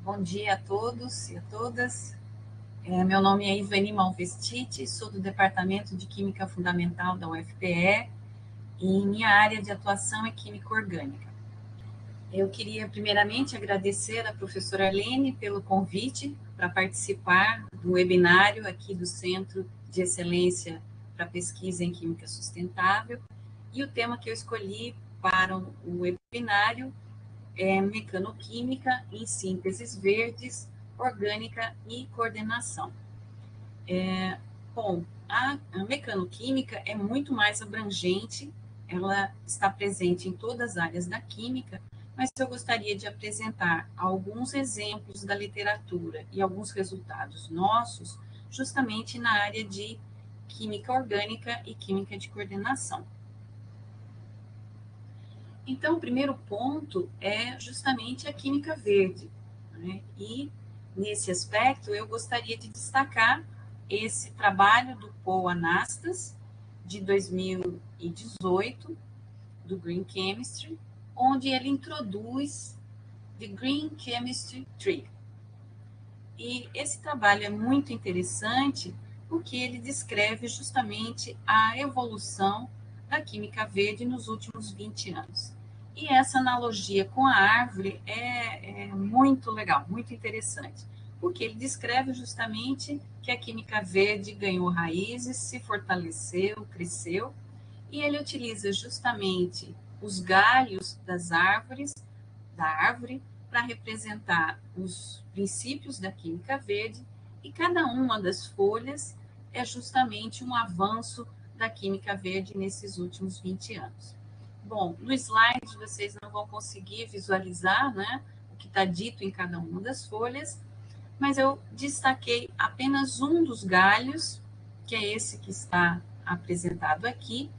Bom dia a todos e a todas. Meu nome é Ivani Malvestiti, sou do Departamento de Química Fundamental da UFPE e minha área de atuação é Química Orgânica. Eu queria primeiramente agradecer à professora Arlene pelo convite para participar do webinário aqui do Centro de Excelência para Pesquisa em Química Sustentável, e o tema que eu escolhi para o webinário é mecanoquímica em sínteses verdes, orgânica e coordenação. A mecanoquímica é muito mais abrangente, ela está presente em todas as áreas da química, mas eu gostaria de apresentar alguns exemplos da literatura e alguns resultados nossos, justamente na área de química orgânica e química de coordenação. Então, o primeiro ponto é justamente a química verde, né? E, nesse aspecto, eu gostaria de destacar esse trabalho do Paul Anastas, de 2018, do Green Chemistry, onde ele introduz The Green Chemistry Tree. E esse trabalho é muito interessante porque ele descreve justamente a evolução da química verde nos últimos 20 anos. E essa analogia com a árvore é muito legal, muito interessante, porque ele descreve justamente que a química verde ganhou raízes, se fortaleceu, cresceu, e ele utiliza justamente os galhos das árvores, da árvore, para representar os princípios da química verde, e cada uma das folhas é justamente um avanço da química verde nesses últimos 20 anos. Bom, no slide vocês não vão conseguir visualizar, né, o que está dito em cada uma das folhas, mas eu destaquei apenas um dos galhos, que é esse que está apresentado aqui,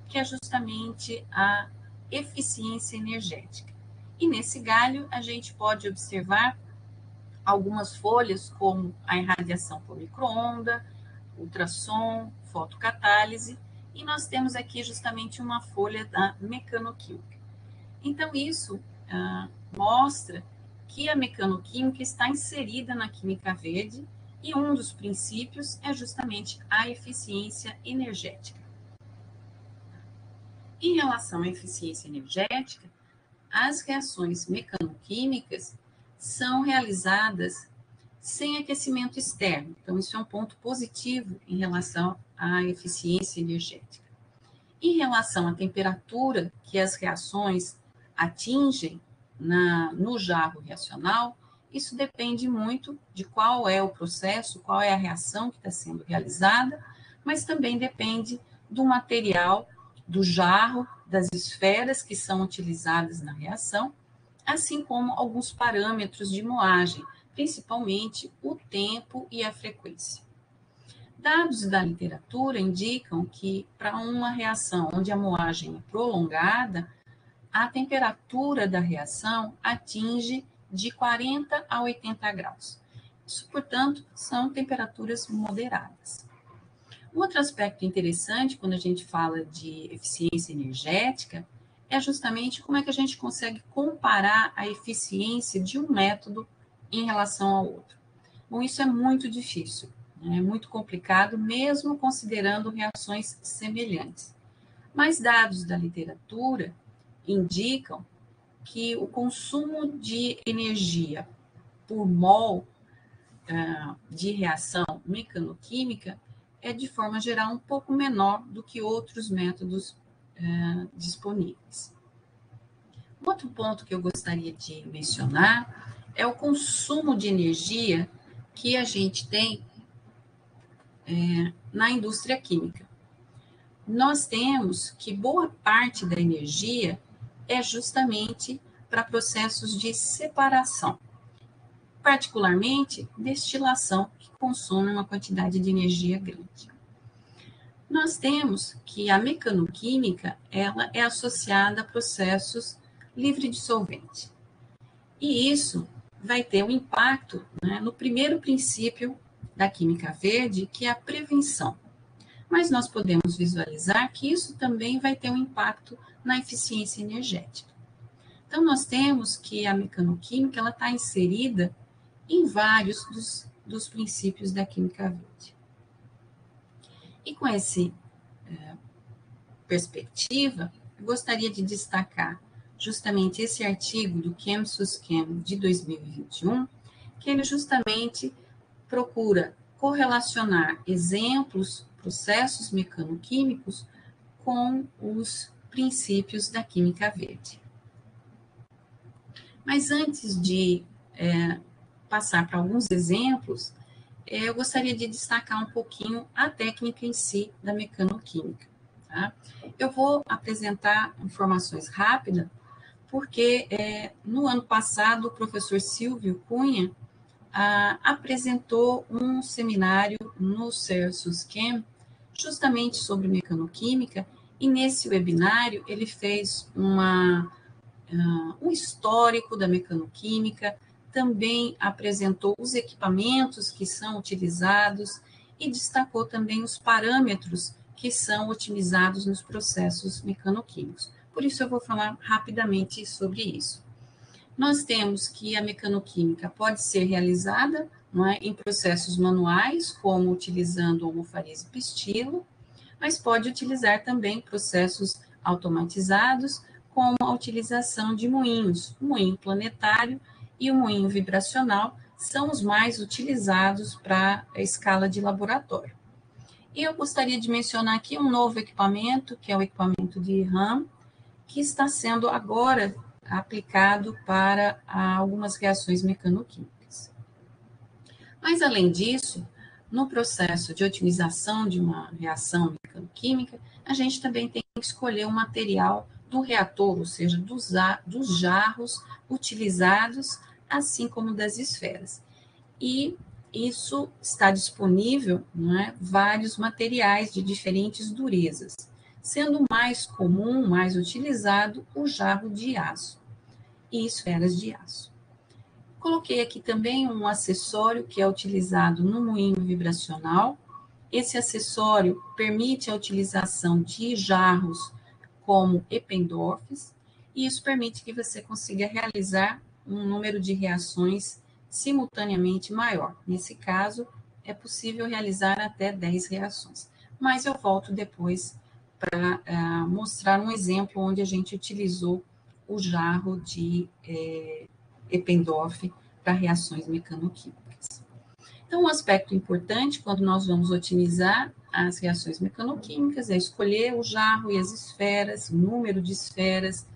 que é justamente a eficiência energética. E nesse galho a gente pode observar algumas folhas como a irradiação por micro-onda, ultrassom, fotocatálise, e nós temos aqui justamente uma folha da mecanoquímica. Então, isso mostra que a mecanoquímica está inserida na química verde, e um dos princípios é justamente a eficiência energética. Em relação à eficiência energética, as reações mecanoquímicas são realizadas sem aquecimento externo. Então, isso é um ponto positivo em relação à eficiência energética. Em relação à temperatura que as reações atingem no jarro reacional, isso depende muito de qual é o processo, qual é a reação que está sendo realizada, mas também depende do material, do jarro, das esferas que são utilizadas na reação, assim como alguns parâmetros de moagem, principalmente o tempo e a frequência. Dados da literatura indicam que, para uma reação onde a moagem é prolongada, a temperatura da reação atinge de 40 a 80 graus. Isso, portanto, são temperaturas moderadas. Um outro aspecto interessante quando a gente fala de eficiência energética é justamente como é que a gente consegue comparar a eficiência de um método em relação ao outro. Bom, isso é muito difícil, né? É muito complicado, mesmo considerando reações semelhantes. Mas dados da literatura indicam que o consumo de energia por mol de reação mecanoquímica é, de forma geral, um pouco menor do que outros métodos disponíveis. Outro ponto que eu gostaria de mencionar é o consumo de energia que a gente tem na indústria química. Nós temos que boa parte da energia é justamente para processos de separação, particularmente destilação, que consome uma quantidade de energia grande. Nós temos que a mecanoquímica ela é associada a processos livre de solvente. E isso vai ter um impacto, né, no primeiro princípio da química verde, que é a prevenção. Mas nós podemos visualizar que isso também vai ter um impacto na eficiência energética. Então, nós temos que a mecanoquímica está inserida em vários dos princípios da química verde. E com essa perspectiva, eu gostaria de destacar justamente esse artigo do Chem de 2021, que ele justamente procura correlacionar exemplos, processos mecanoquímicos com os princípios da química verde. Mas antes de passar para alguns exemplos, eu gostaria de destacar um pouquinho a técnica em si da mecanoquímica. Tá? Eu vou apresentar informações rápidas, porque no ano passado o professor Silvio Cunha apresentou um seminário no Chem justamente sobre mecanoquímica, e nesse webinário ele fez um histórico da mecanoquímica, também apresentou os equipamentos que são utilizados e destacou também os parâmetros que são otimizados nos processos mecanoquímicos. Por isso eu vou falar rapidamente sobre isso. Nós temos que a mecanoquímica pode ser realizada, não é, em processos manuais, como utilizando almofarias e pistilo, mas pode utilizar também processos automatizados, como a utilização de moinhos. O moinho planetário e o moinho vibracional são os mais utilizados para a escala de laboratório. E eu gostaria de mencionar aqui um novo equipamento, que é o equipamento de RAM, que está sendo agora aplicado para algumas reações mecanoquímicas. Mas, além disso, no processo de otimização de uma reação mecanoquímica, a gente também tem que escolher o material do reator, ou seja, dos jarros utilizados, assim como das esferas. E isso está disponível, não é, vários materiais de diferentes durezas, sendo mais comum, mais utilizado, o jarro de aço e esferas de aço. Coloquei aqui também um acessório que é utilizado no moinho vibracional. Esse acessório permite a utilização de jarros como Eppendorfs, e isso permite que você consiga realizar um número de reações simultaneamente maior. Nesse caso, é possível realizar até 10 reações. Mas eu volto depois para mostrar um exemplo onde a gente utilizou o jarro de Eppendorf para reações mecanoquímicas. Então, um aspecto importante quando nós vamos otimizar as reações mecanoquímicas é escolher o jarro e as esferas, o número de esferas,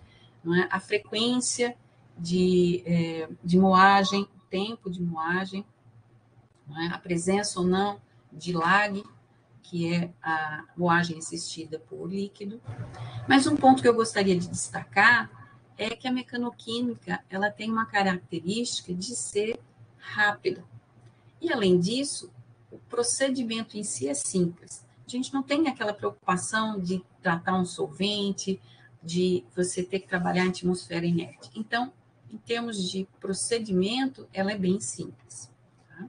não é? A frequência de moagem, o tempo de moagem, não é? A presença ou não de lag, que é a moagem assistida por líquido. Mas um ponto que eu gostaria de destacar é que a mecanoquímica ela tem uma característica de ser rápida. E, além disso, o procedimento em si é simples. A gente não tem aquela preocupação de tratar um solvente, de você ter que trabalhar em atmosfera inerte. Então, em termos de procedimento, ela é bem simples. Tá?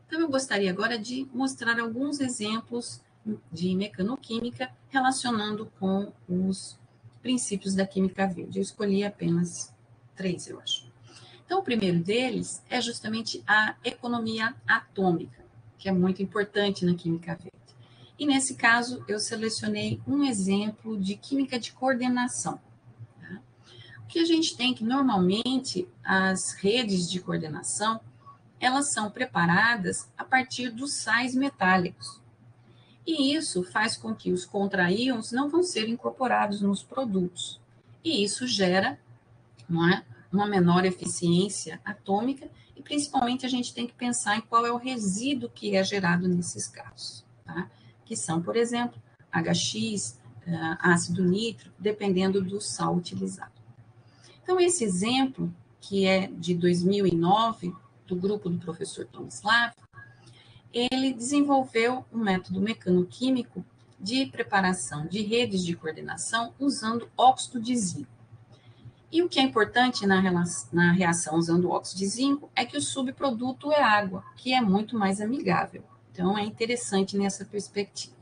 Então, eu gostaria agora de mostrar alguns exemplos de mecanoquímica relacionando com os princípios da química verde. Eu escolhi apenas 3, eu acho. Então, o primeiro deles é justamente a economia atômica, que é muito importante na química verde. E, nesse caso, eu selecionei um exemplo de química de coordenação. Tá? O que a gente tem que, normalmente, as redes de coordenação, elas são preparadas a partir dos sais metálicos. E isso faz com que os contraíons não vão ser incorporados nos produtos. E isso gera, não é, uma menor eficiência atômica, e principalmente a gente tem que pensar em qual é o resíduo que é gerado nesses casos, tá? Que são, por exemplo, HX, ácido nítrico, dependendo do sal utilizado. Então, esse exemplo, que é de 2009, do grupo do professor Tomislav, ele desenvolveu um método mecanoquímico de preparação de redes de coordenação usando óxido de zinco. E o que é importante na reação usando o óxido de zinco é que o subproduto é água, que é muito mais amigável. Então, é interessante nessa perspectiva.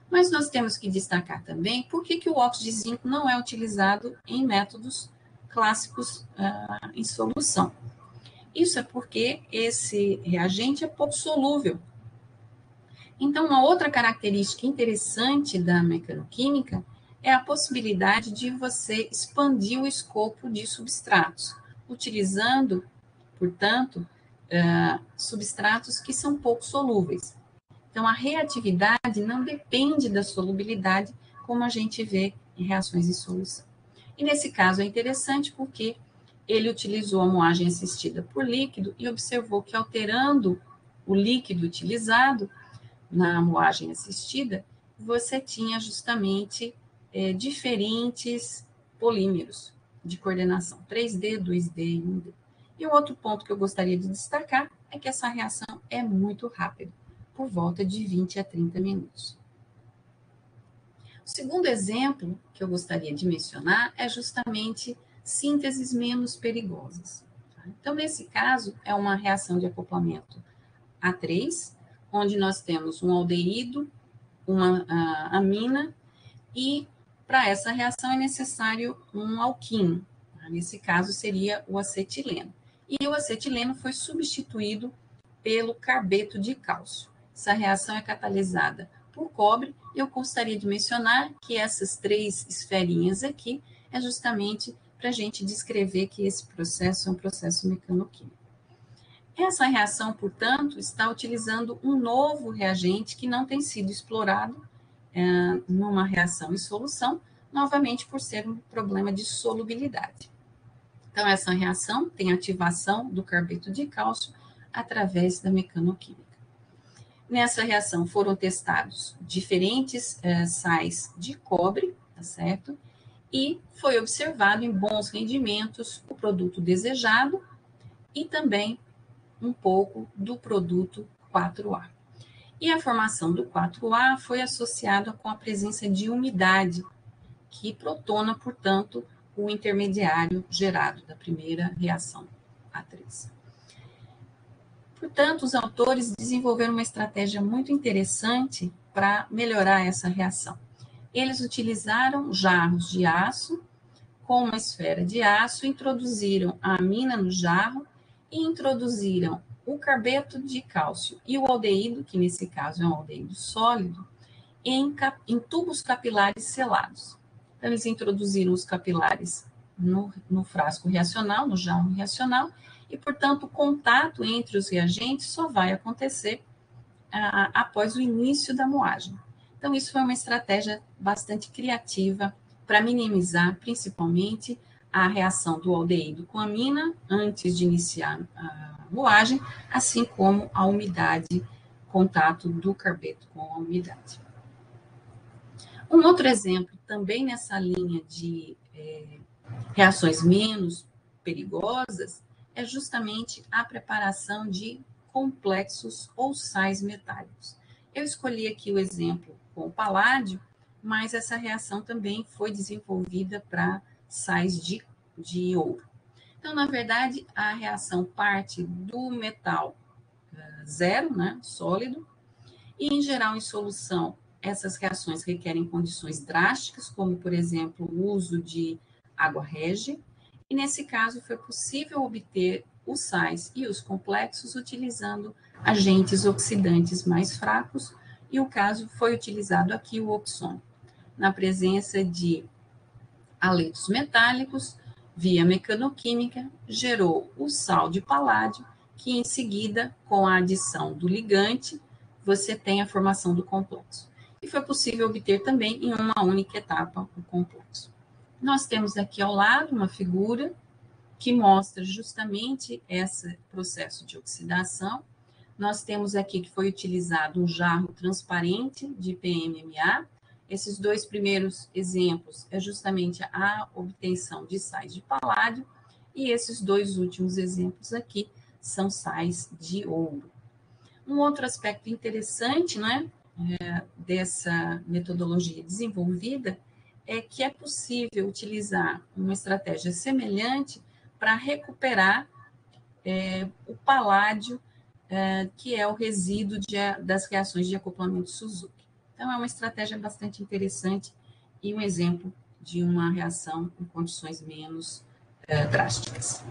Mas nós temos que destacar também por que o óxido de zinco não é utilizado em métodos clássicos em solução. Isso é porque esse reagente é pouco solúvel. Então, uma outra característica interessante da mecanoquímica é a possibilidade de você expandir o escopo de substratos, utilizando, portanto, substratos que são pouco solúveis. Então, a reatividade não depende da solubilidade, como a gente vê em reações em solução. E nesse caso é interessante porque ele utilizou a moagem assistida por líquido e observou que, alterando o líquido utilizado na moagem assistida, você tinha justamente diferentes polímeros de coordenação, 3D, 2D e 1D. E o outro ponto que eu gostaria de destacar é que essa reação é muito rápida, por volta de 20 a 30 minutos. O segundo exemplo que eu gostaria de mencionar é justamente sínteses menos perigosas. Então, nesse caso, é uma reação de acoplamento A3, onde nós temos um aldeído, uma amina, e para essa reação é necessário um alquino. Nesse caso, seria o acetileno. E o acetileno foi substituído pelo carbeto de cálcio. Essa reação é catalisada por cobre, e eu gostaria de mencionar que essas 3 esferinhas aqui é justamente para a gente descrever que esse processo é um processo mecanoquímico. Essa reação, portanto, está utilizando um novo reagente que não tem sido explorado numa reação em solução, novamente por ser um problema de solubilidade. Então, essa reação tem ativação do carbeto de cálcio através da mecanoquímica. Nessa reação foram testados diferentes sais de cobre, tá certo? E foi observado em bons rendimentos o produto desejado e também um pouco do produto 4A. E a formação do 4A foi associada com a presença de umidade, que protona, portanto, o intermediário gerado da primeira reação A3. Portanto, os autores desenvolveram uma estratégia muito interessante para melhorar essa reação. Eles utilizaram jarros de aço com uma esfera de aço, introduziram a amina no jarro e introduziram o carbeto de cálcio e o aldeído, que nesse caso é um aldeído sólido, em tubos capilares selados. Então, eles introduziram os capilares no frasco reacional, no jarro reacional, e, portanto, o contato entre os reagentes só vai acontecer após o início da moagem. Então, isso foi uma estratégia bastante criativa para minimizar, principalmente, a reação do aldeído com a amina antes de iniciar a moagem, assim como a umidade, contato do carbeto com a umidade. Um outro exemplo, também nessa linha de reações menos perigosas, é justamente a preparação de complexos ou sais metálicos. Eu escolhi aqui o exemplo com o paládio, mas essa reação também foi desenvolvida para sais de ouro. Então, na verdade, a reação parte do metal zero, né, sólido, e, em geral, em solução, essas reações requerem condições drásticas, como, por exemplo, o uso de água régia, e, nesse caso, foi possível obter os sais e os complexos utilizando agentes oxidantes mais fracos, e o caso foi utilizado aqui o oxônio, na presença de haletos metálicos, via mecanoquímica, gerou o sal de paládio, que em seguida, com a adição do ligante, você tem a formação do complexo. E foi possível obter também em uma única etapa o complexo. Nós temos aqui ao lado uma figura que mostra justamente esse processo de oxidação. Nós temos aqui que foi utilizado um jarro transparente de PMMA. Esses 2 primeiros exemplos é justamente a obtenção de sais de paládio, e esses 2 últimos exemplos aqui são sais de ouro. Um outro aspecto interessante, né, dessa metodologia desenvolvida é que é possível utilizar uma estratégia semelhante para recuperar o paládio, que é o resíduo das reações de acoplamento Suzuki. Então, é uma estratégia bastante interessante e um exemplo de uma reação em condições menos drásticas.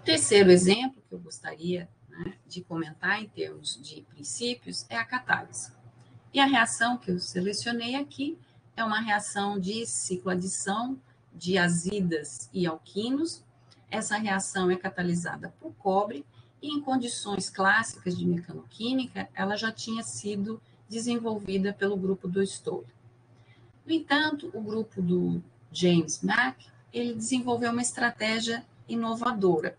terceiro exemplo que eu gostaria, né, de comentar em termos de princípios é a catálise. E a reação que eu selecionei aqui é uma reação de cicloadição de azidas e alquinos. Essa reação é catalisada por cobre e em condições clássicas de mecanoquímica, ela já tinha sido desenvolvida pelo grupo do Stoller. No entanto, o grupo do James Mack, ele desenvolveu uma estratégia inovadora.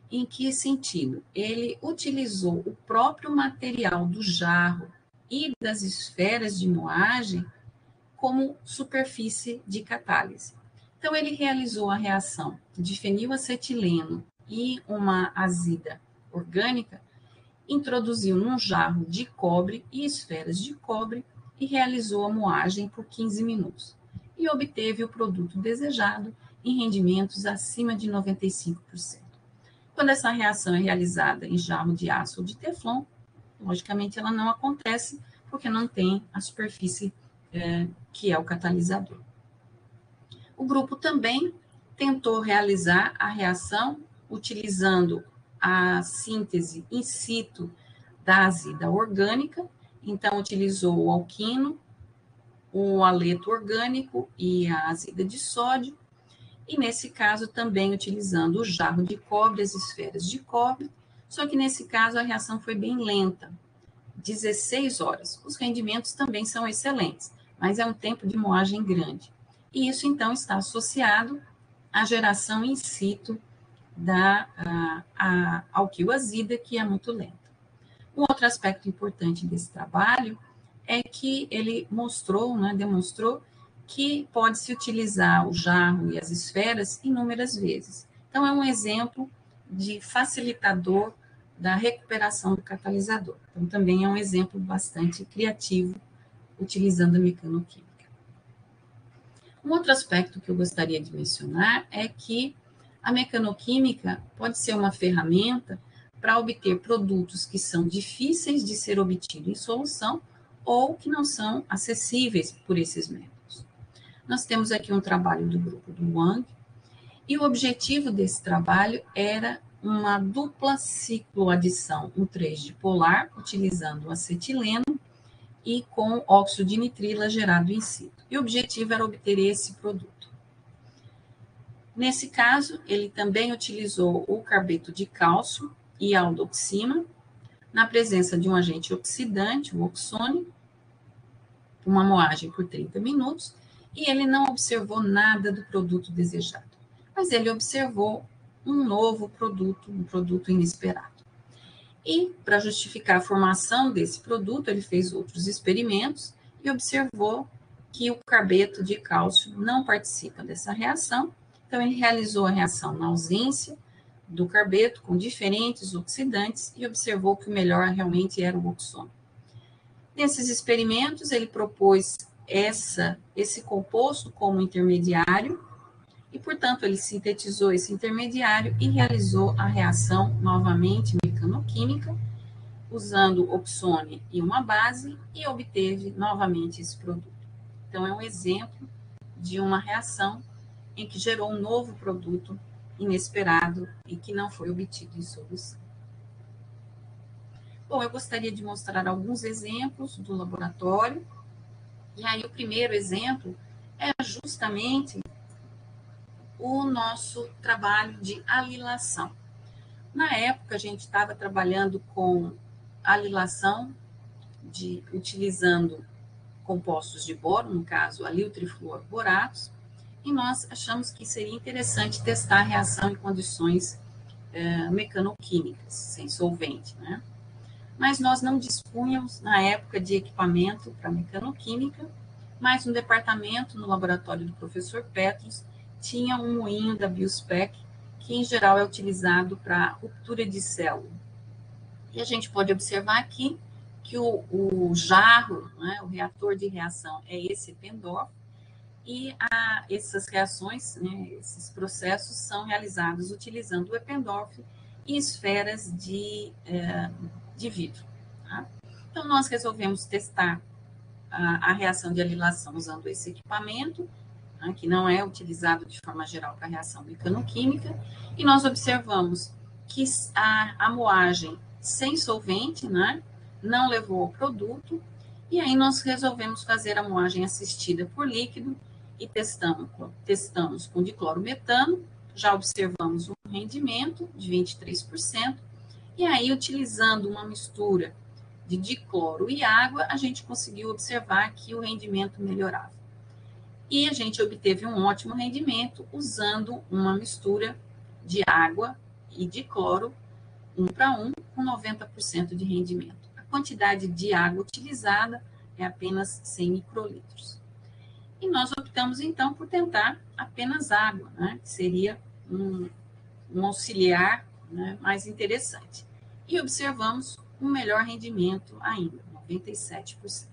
Em que sentido? Ele utilizou o próprio material do jarro e das esferas de moagem como superfície de catálise. Então, ele realizou a reação de fenilacetileno e uma azida orgânica, introduziu num jarro de cobre e esferas de cobre e realizou a moagem por 15 minutos. E obteve o produto desejado em rendimentos acima de 95%. Quando essa reação é realizada em jarro de aço ou de teflon, logicamente ela não acontece porque não tem a superfície que é o catalisador. O grupo também tentou realizar a reação utilizando a síntese in situ da azida orgânica, então utilizou o alquino, o haleto orgânico e a azida de sódio, e nesse caso também utilizando o jarro de cobre, as esferas de cobre, só que nesse caso a reação foi bem lenta, 16 horas. Os rendimentos também são excelentes, mas é um tempo de moagem grande. E isso então está associado à geração in situ da alquiloazida, que é muito lenta. Um outro aspecto importante desse trabalho é que ele demonstrou que pode-se utilizar o jarro e as esferas inúmeras vezes. Então, é um exemplo de facilitador da recuperação do catalisador. Então, também é um exemplo bastante criativo, utilizando a mecanoquímica. Um outro aspecto que eu gostaria de mencionar é que a mecanoquímica pode ser uma ferramenta para obter produtos que são difíceis de ser obtidos em solução ou que não são acessíveis por esses métodos. Nós temos aqui um trabalho do grupo do Wang, e o objetivo desse trabalho era uma dupla cicloadição, um 3-dipolar, utilizando acetileno e com óxido de nitrila gerado in situ. E o objetivo era obter esse produto. Nesse caso, ele também utilizou o carbeto de cálcio e a aldoxina, na presença de um agente oxidante, o oxone, uma moagem por 30 minutos, e ele não observou nada do produto desejado, mas ele observou um novo produto, um produto inesperado. E, para justificar a formação desse produto, ele fez outros experimentos e observou que o carbeto de cálcio não participa dessa reação, então ele realizou a reação na ausência do carbeto com diferentes oxidantes e observou que o melhor realmente era o oxone. Nesses experimentos, ele propôs esse composto como intermediário e, portanto, ele sintetizou esse intermediário e realizou a reação novamente mecanoquímica, usando oxone e uma base, e obteve novamente esse produto. Então, é um exemplo de uma reação em que gerou um novo produto inesperado e que não foi obtido em solução. Bom, eu gostaria de mostrar alguns exemplos do laboratório. E aí, o primeiro exemplo é justamente o nosso trabalho de alilação. Na época, a gente estava trabalhando com alilação utilizando compostos de boro, no caso, alil trifluoroboratos, e nós achamos que seria interessante testar a reação em condições mecanoquímicas, sem solvente, né? Mas nós não dispunhamos, na época, de equipamento para mecanoquímica, mas no departamento, no laboratório do professor Petros, tinha um moinho da Biospec, que em geral é utilizado para ruptura de célula. E a gente pode observar aqui que o jarro, né, o reator de reação, é esse Eppendorf, e essas reações, né, esses processos são realizados utilizando o Eppendorf e esferas de vidro. Tá? Então, nós resolvemos testar a reação de alilação usando esse equipamento, né, que não é utilizado de forma geral para reação mecanoquímica, e nós observamos que a moagem sem solvente, né, não levou ao produto, e aí nós resolvemos fazer a moagem assistida por líquido e testamos com diclorometano, já observamos um rendimento de 23%, e aí utilizando uma mistura de dicloro e água, a gente conseguiu observar que o rendimento melhorava. E a gente obteve um ótimo rendimento usando uma mistura de água e de cloro 1 para 1, com 90% de rendimento. A quantidade de água utilizada é apenas 100 microlitros. E nós optamos, então, por tentar apenas água, né, que seria um auxiliar, né, mais interessante. E observamos um melhor rendimento ainda, 97%.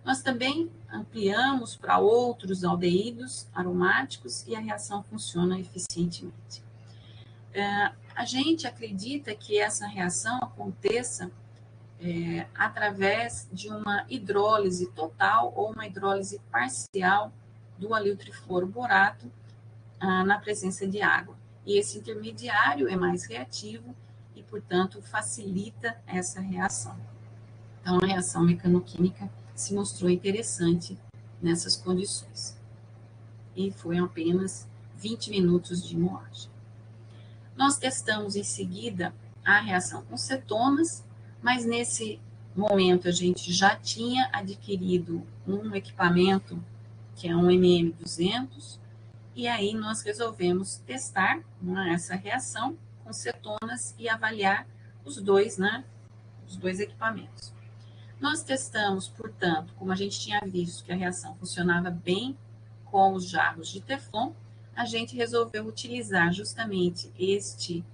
Nós também ampliamos para outros aldeídos aromáticos e a reação funciona eficientemente. A gente acredita que essa reação aconteça através de uma hidrólise total ou uma hidrólise parcial do alil-trifluoroborato na presença de água. E esse intermediário é mais reativo e, portanto, facilita essa reação. Então, a reação mecanoquímica se mostrou interessante nessas condições. E foi apenas 20 minutos de moagem. Nós testamos em seguida a reação com cetonas, mas nesse momento a gente já tinha adquirido um equipamento que é um MM200, e aí nós resolvemos testar, né, essa reação com cetonas e avaliar os dois equipamentos. Nós testamos, portanto, como a gente tinha visto que a reação funcionava bem com os jarros de Teflon, a gente resolveu utilizar justamente este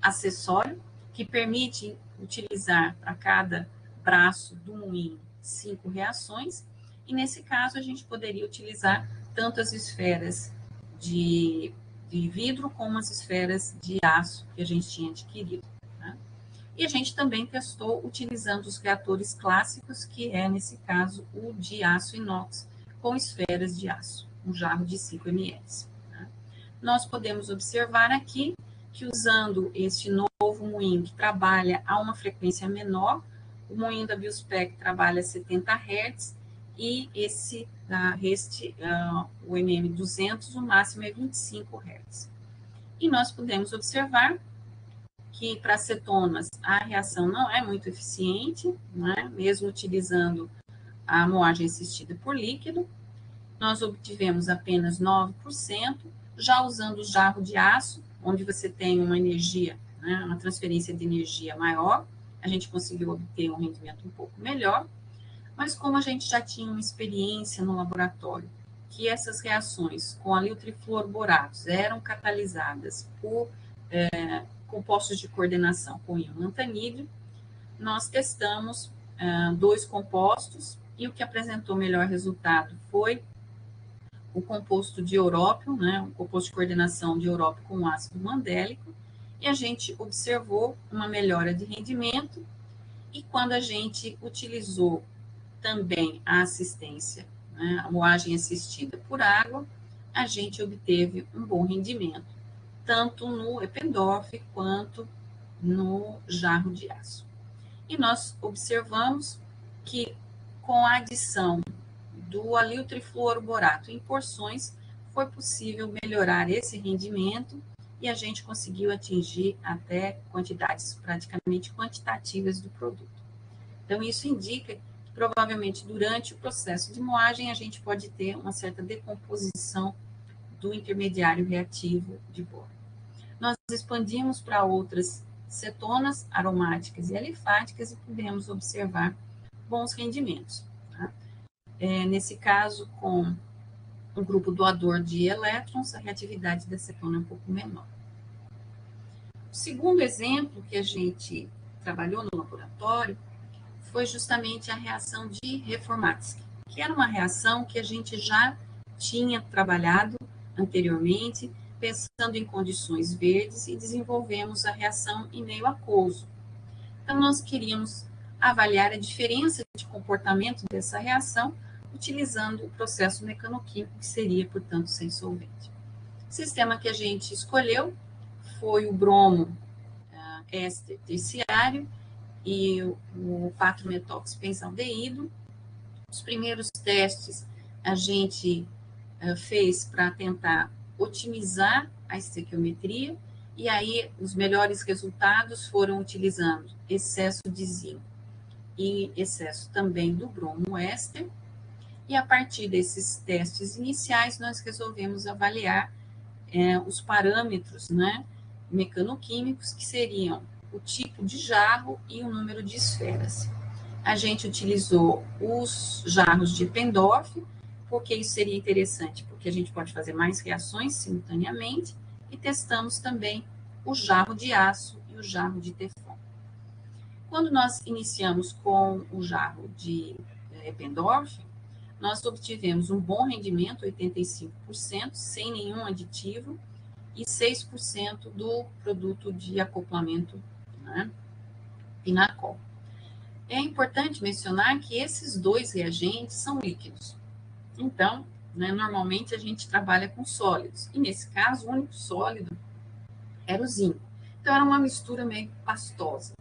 acessório que permite utilizar para cada braço do moinho 5 reações, e nesse caso a gente poderia utilizar tanto as esferas de vidro como as esferas de aço que a gente tinha adquirido. Tá? E a gente também testou utilizando os reatores clássicos, que é, nesse caso, o de aço inox com esferas de aço, um jarro de 5 ml. Tá? Nós podemos observar aqui que usando este novo moinho que trabalha a uma frequência menor, o moinho da Biospec trabalha a 70 Hz e esse o MM200, o máximo é 25 Hz. E nós podemos observar que para cetonas a reação não é muito eficiente, né? Mesmo utilizando a moagem assistida por líquido, nós obtivemos apenas 9%, já usando o jarro de aço, onde você tem uma energia, né, uma transferência de energia maior, a gente conseguiu obter um rendimento um pouco melhor, mas como a gente já tinha uma experiência no laboratório, que essas reações com alil-trifluoroboratos eram catalisadas por compostos de coordenação com íon lantanídrio, nós testamos 2 compostos e o que apresentou melhor resultado foi o composto de európio, né, o composto de coordenação de európio com ácido mandélico, e a gente observou uma melhora de rendimento, e quando a gente utilizou também a assistência, né, a moagem assistida por água, a gente obteve um bom rendimento, tanto no Eppendorf quanto no jarro de aço. E nós observamos que com a adição do alil-trifluoroborato em porções, foi possível melhorar esse rendimento e a gente conseguiu atingir até quantidades praticamente quantitativas do produto. Então, isso indica que provavelmente durante o processo de moagem a gente pode ter uma certa decomposição do intermediário reativo de boro. Nós expandimos para outras cetonas aromáticas e alifáticas e pudemos observar bons rendimentos. Tá? Nesse caso, com um grupo doador de elétrons, a reatividade da cetona é um pouco menor. O segundo exemplo que a gente trabalhou no laboratório foi justamente a reação de Reformatsky, que era uma reação que a gente já tinha trabalhado anteriormente, pensando em condições verdes, e desenvolvemos a reação em meio aquoso. Então, nós queríamos avaliar a diferença de comportamento dessa reação utilizando o processo mecanoquímico, que seria, portanto, sem solvente. sistema que a gente escolheu foi o bromo éster terciário e o 4-metoxibenzaldeído. Os primeiros testes a gente fez para tentar otimizar a estequiometria, e aí os melhores resultados foram utilizando excesso de zinco e excesso também do bromo éster. E a partir desses testes iniciais, nós resolvemos avaliar os parâmetros, né, mecanoquímicos, que seriam o tipo de jarro e o número de esferas. A gente utilizou os jarros de Eppendorf, porque isso seria interessante, porque a gente pode fazer mais reações simultaneamente, e testamos também o jarro de aço e o jarro de Teflon. Quando nós iniciamos com o jarro de Eppendorf, nós obtivemos um bom rendimento, 85%, sem nenhum aditivo, e 6% do produto de acoplamento, né, Pinacol. É importante mencionar que esses dois reagentes são líquidos. Então, né, normalmente a gente trabalha com sólidos, e nesse caso o único sólido era o zinco. Então, era uma mistura meio pastosa.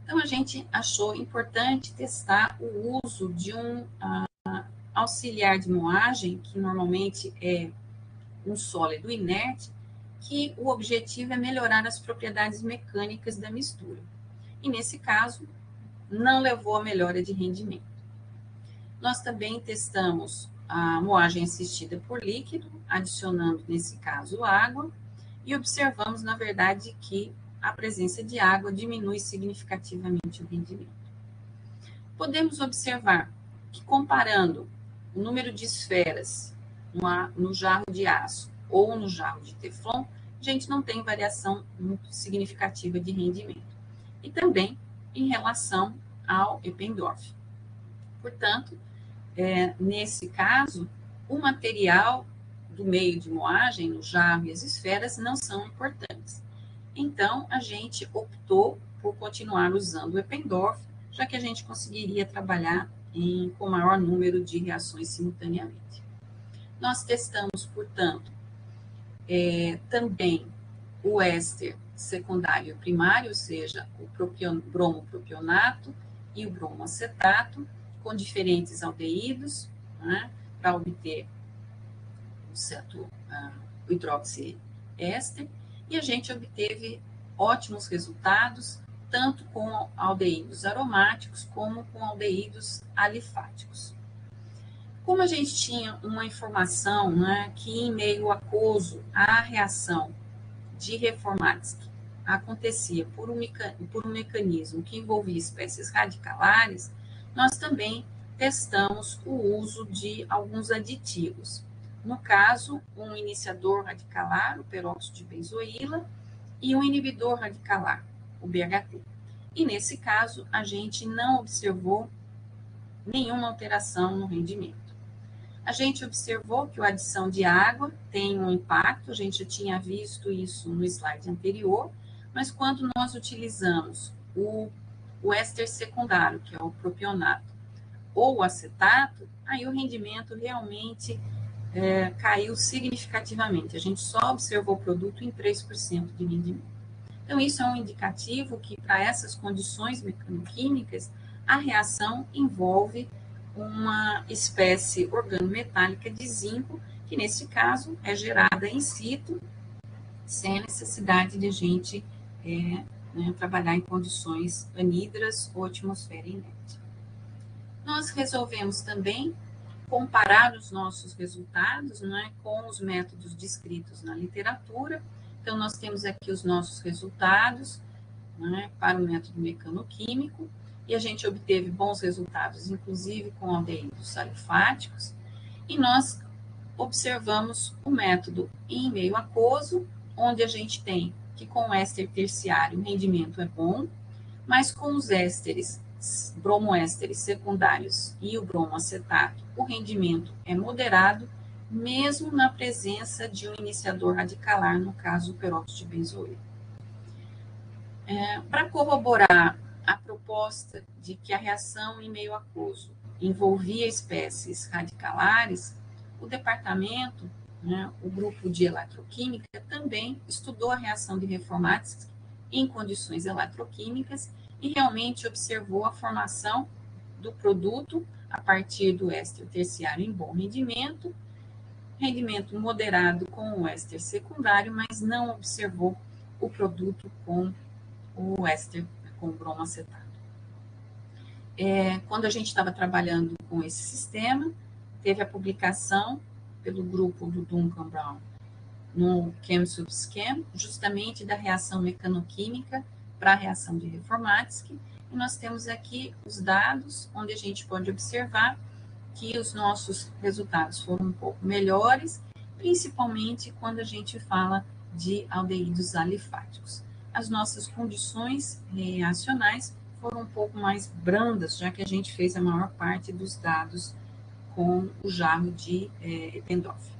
Então, a gente achou importante testar o uso de um auxiliar de moagem, que normalmente é um sólido inerte, que o objetivo é melhorar as propriedades mecânicas da mistura. E nesse caso, não levou a melhora de rendimento. Nós também testamos a moagem assistida por líquido, adicionando, nesse caso, água, e observamos, na verdade, que a presença de água diminui significativamente o rendimento. Podemos observar que, comparando o número de esferas no jarro de aço ou no jarro de Teflon, a gente não tem variação muito significativa de rendimento. E também em relação ao Eppendorf. Portanto, nesse caso, o material do meio de moagem, o jarro e as esferas, não são importantes. Então, a gente optou por continuar usando o Eppendorf, já que a gente conseguiria trabalhar com maior número de reações simultaneamente. Nós testamos, portanto, também o éster secundário e primário, ou seja, o bromopropionato e o bromoacetato, com diferentes aldeídos, né, para obter um certo hidroxiéster, e a gente obteve ótimos resultados, tanto com aldeídos aromáticos como com aldeídos alifáticos. Como a gente tinha uma informação, né, que em meio aquoso a reação de Reformatsky acontecia por um mecanismo que envolvia espécies radicalares, nós também testamos o uso de alguns aditivos. No caso, um iniciador radicalar, o peróxido de benzoíla, e um inibidor radicalar, o BHT. E nesse caso, a gente não observou nenhuma alteração no rendimento. A gente observou que a adição de água tem um impacto, a gente já tinha visto isso no slide anterior, mas quando nós utilizamos o éster secundário, que é o propionato, ou o acetato, aí o rendimento realmente caiu significativamente. A gente só observou o produto em 3% de rendimento. Então, isso é um indicativo que, para essas condições mecanoquímicas, a reação envolve uma espécie organometálica de zinco, que nesse caso é gerada in situ, sem a necessidade de a gente trabalhar em condições anhidras ou atmosfera inerte. Nós resolvemos também comparar os nossos resultados, né, com os métodos descritos na literatura. Então, nós temos aqui os nossos resultados, né, para o método mecanoquímico, e a gente obteve bons resultados, inclusive com aldeídos alifáticos, e nós observamos o método em meio aquoso, onde a gente tem que com o éster terciário o rendimento é bom, mas com os ésteres, bromoésteres secundários e o bromoacetato, o rendimento é moderado, mesmo na presença de um iniciador radicalar, no caso o peróxido de benzoíla. Para corroborar a proposta de que a reação em meio aquoso envolvia espécies radicalares, o departamento né, o grupo de eletroquímica também estudou a reação de Reformatsky em condições eletroquímicas e realmente observou a formação do produto a partir do éster terciário em bom rendimento, rendimento moderado com o éster secundário, mas não observou o produto com o éster com bromoacetato. Quando a gente estava trabalhando com esse sistema, teve a publicação pelo grupo do Duncan Brown no ChemSubSchem, justamente da reação mecanoquímica para a reação de Reformatsky, e nós temos aqui os dados, onde a gente pode observar que os nossos resultados foram um pouco melhores, principalmente quando a gente fala de aldeídos alifáticos. As nossas condições reacionais foram um pouco mais brandas, já que a gente fez a maior parte dos dados com o jarro de Eppendorf.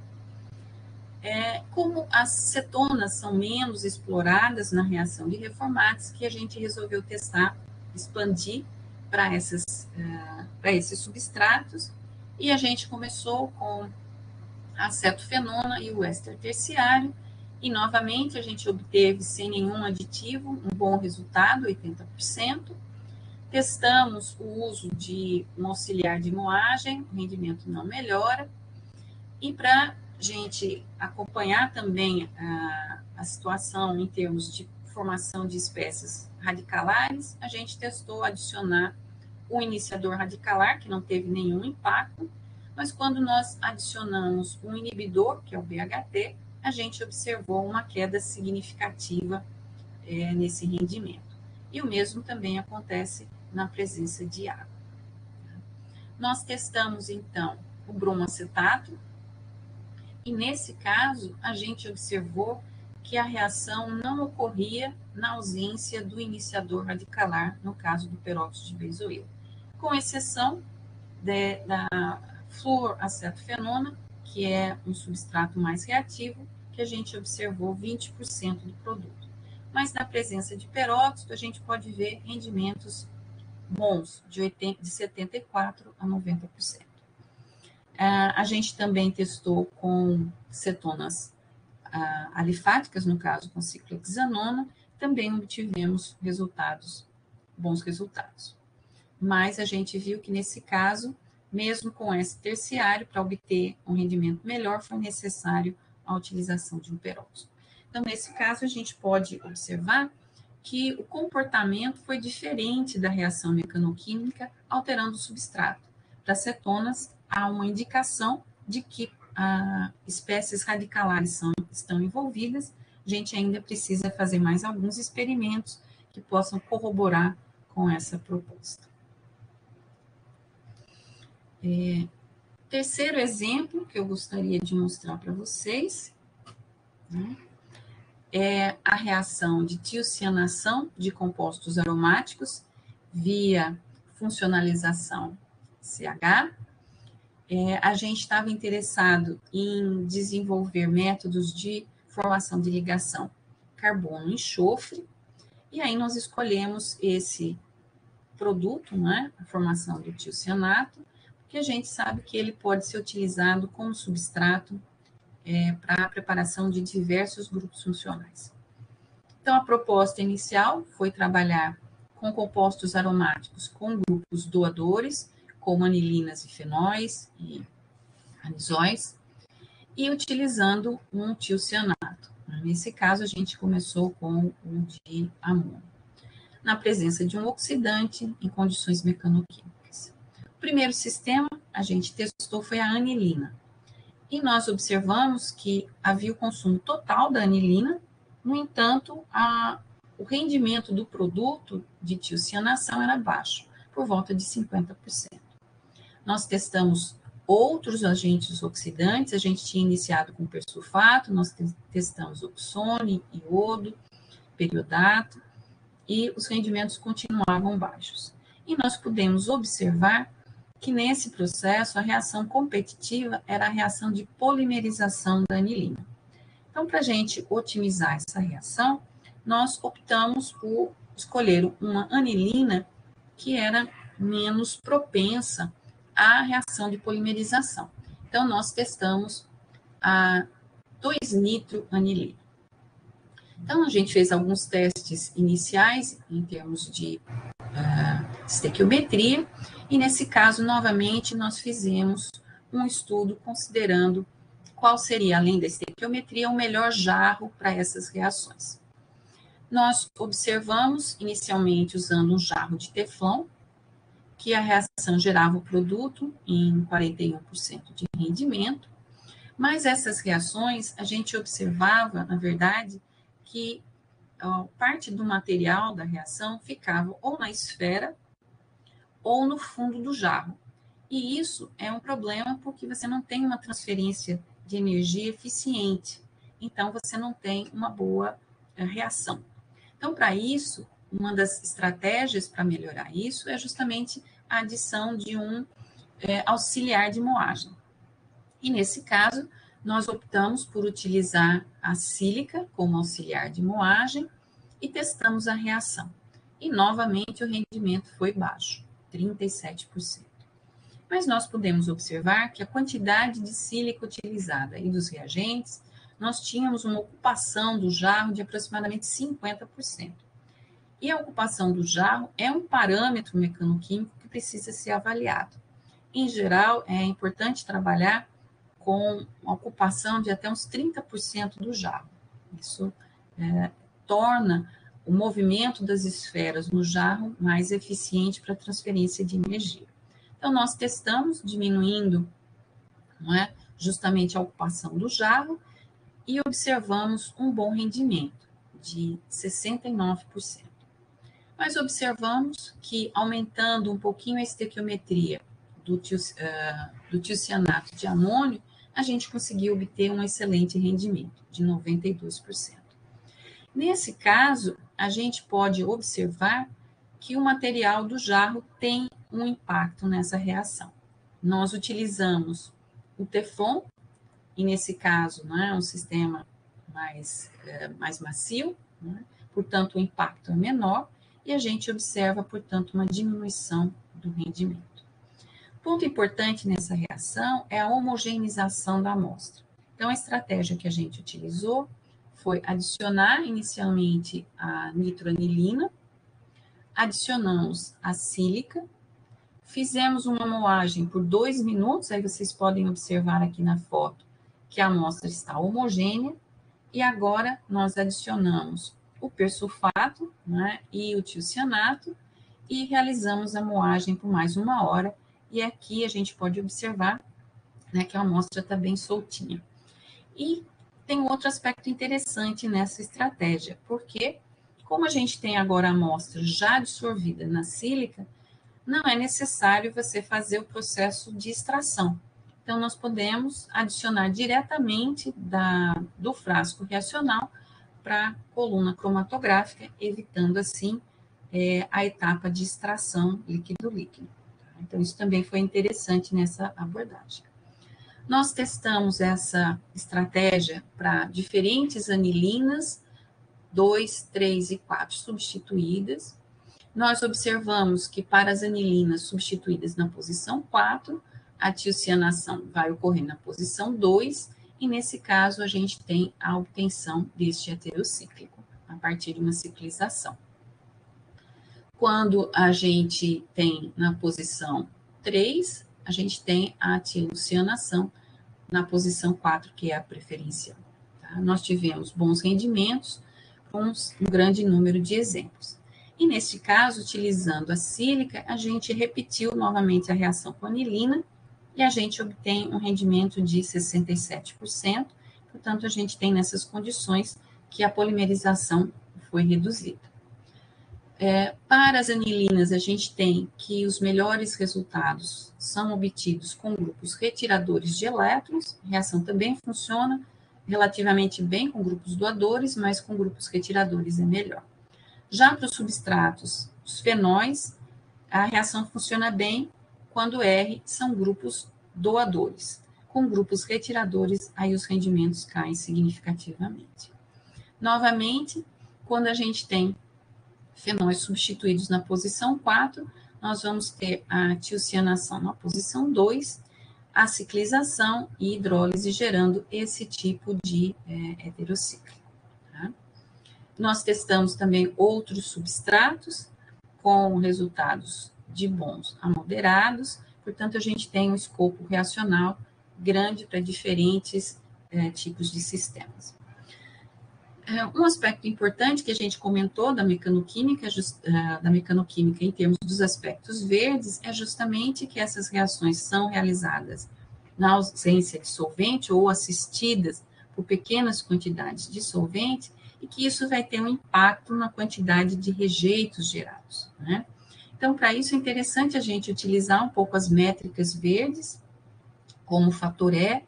Como as cetonas são menos exploradas na reação de Reformatsky, a gente resolveu testar, expandir para esses substratos, e a gente começou com a acetofenona e o éster terciário, e novamente a gente obteve sem nenhum aditivo um bom resultado, 80%. Testamos o uso de um auxiliar de moagem, o rendimento não melhora, e para a gente acompanhar também a situação em termos de formação de espécies radicalares, a gente testou adicionar o iniciador radicalar, que não teve nenhum impacto, mas quando nós adicionamos um inibidor, que é o BHT, a gente observou uma queda significativa nesse rendimento. E o mesmo também acontece na presença de água. Nós testamos, então, o bromoacetato, e nesse caso, a gente observou que a reação não ocorria na ausência do iniciador radicalar, no caso do peróxido de benzoílo, com exceção da fluoracetofenona, que é um substrato mais reativo, que a gente observou 20% do produto. Mas na presença de peróxido, a gente pode ver rendimentos bons, de 74% a 90%. A gente também testou com cetonas alifáticas, no caso com ciclohexanona, também obtivemos bons resultados. Mas a gente viu que nesse caso, mesmo com esse terciário, para obter um rendimento melhor, foi necessário a utilização de um peróxido. Então, nesse caso, a gente pode observar que o comportamento foi diferente da reação mecanoquímica, alterando o substrato. Para cetonas, há uma indicação de que espécies radicalares estão envolvidas. A gente ainda precisa fazer mais alguns experimentos que possam corroborar com essa proposta. Terceiro exemplo que eu gostaria de mostrar para vocês, né, é a reação de tiocianação de compostos aromáticos via funcionalização CH. A gente estava interessado em desenvolver métodos de formação de ligação carbono-enxofre, e aí nós escolhemos esse produto, né, a formação do tiocianato, porque a gente sabe que ele pode ser utilizado como substrato para a preparação de diversos grupos funcionais. Então, a proposta inicial foi trabalhar com compostos aromáticos com grupos doadores, como anilinas e fenóis e anisóis, e utilizando um tiocianato. Nesse caso, a gente começou com o de amônio, na presença de um oxidante em condições mecanoquímicas. O primeiro sistema a gente testou foi a anilina, e nós observamos que havia o consumo total da anilina, no entanto, o rendimento do produto de tiocianação era baixo, por volta de 50%. Nós testamos outros agentes oxidantes, a gente tinha iniciado com persulfato, nós testamos oxone, iodo, periodato, e os rendimentos continuavam baixos. E nós pudemos observar que nesse processo a reação competitiva era a reação de polimerização da anilina. Então, para a gente otimizar essa reação, nós optamos por escolher uma anilina que era menos propensa à reação de polimerização. Então, nós testamos a 2-nitroanilina. Então, a gente fez alguns testes iniciais em termos de estequiometria, e nesse caso, novamente, nós fizemos um estudo considerando qual seria, além da estequiometria, o melhor jarro para essas reações. Nós observamos, inicialmente, usando um jarro de teflon, que a reação gerava o produto em 41% de rendimento, mas essas reações, a gente observava, na verdade, que parte do material da reação ficava ou na esfera ou no fundo do jarro. E isso é um problema porque você não tem uma transferência de energia eficiente, então você não tem uma boa reação. Então, para isso, uma das estratégias para melhorar isso é justamente a adição de um auxiliar de moagem. E nesse caso, nós optamos por utilizar a sílica como auxiliar de moagem e testamos a reação. E, novamente, o rendimento foi baixo, 37%. Mas nós podemos observar que a quantidade de sílica utilizada e dos reagentes, nós tínhamos uma ocupação do jarro de aproximadamente 50%. E a ocupação do jarro é um parâmetro mecanoquímico que precisa ser avaliado. Em geral, é importante trabalhar com uma ocupação de até uns 30% do jarro. Isso torna o movimento das esferas no jarro mais eficiente para a transferência de energia. Então, nós testamos diminuindo justamente a ocupação do jarro e observamos um bom rendimento de 69%. Mas observamos que, aumentando um pouquinho a estequiometria do tiocianato de amônio, a gente conseguiu obter um excelente rendimento, de 92%. Nesse caso, a gente pode observar que o material do jarro tem um impacto nessa reação. Nós utilizamos o teflon, e nesse caso, um sistema mais macio, portanto, o impacto é menor, e a gente observa, portanto, uma diminuição do rendimento. Ponto importante nessa reação é a homogeneização da amostra. Então, a estratégia que a gente utilizou foi adicionar inicialmente a nitroanilina, adicionamos a sílica, fizemos uma moagem por 2 minutos, aí vocês podem observar aqui na foto que a amostra está homogênea, e agora nós adicionamos o persulfato e o tiocianato e realizamos a moagem por mais 1 hora, e aqui a gente pode observar que a amostra está bem soltinha. E tem outro aspecto interessante nessa estratégia, porque como a gente tem agora a amostra já dissolvida na sílica, não é necessário você fazer o processo de extração. Então, nós podemos adicionar diretamente do frasco reacional para a coluna cromatográfica, evitando, assim, a etapa de extração líquido-líquido. Então, isso também foi interessante nessa abordagem. Nós testamos essa estratégia para diferentes anilinas, 2, 3 e 4 substituídas. Nós observamos que para as anilinas substituídas na posição 4, a tiocianação vai ocorrer na posição 2, e nesse caso a gente tem a obtenção deste heterocíclico, a partir de uma ciclização. Quando a gente tem na posição 3, a gente tem a tiocianação na posição 4, que é a preferencial. Tá? Nós tivemos bons rendimentos com um grande número de exemplos. E neste caso, utilizando a sílica, a gente repetiu novamente a reação com a anilina e a gente obtém um rendimento de 67%. Portanto, a gente tem nessas condições que a polimerização foi reduzida. Para as anilinas, a gente tem que os melhores resultados são obtidos com grupos retiradores de elétrons. A reação também funciona relativamente bem com grupos doadores, mas com grupos retiradores é melhor. Já para os substratos, os fenóis, a reação funciona bem quando R são grupos doadores. Com grupos retiradores, aí os rendimentos caem significativamente. Novamente, quando a gente tem fenóis substituídos na posição 4, nós vamos ter a tiocianação na posição 2, a ciclização e hidrólise, gerando esse tipo de heterociclo. Tá? Nós testamos também outros substratos com resultados de bons a moderados, portanto, a gente tem um escopo reacional grande para diferentes tipos de sistemas. Um aspecto importante que a gente comentou da mecanoquímica em termos dos aspectos verdes é justamente que essas reações são realizadas na ausência de solvente ou assistidas por pequenas quantidades de solvente e que isso vai ter um impacto na quantidade de rejeitos gerados, né? Então, para isso é interessante a gente utilizar um pouco as métricas verdes, como o fator E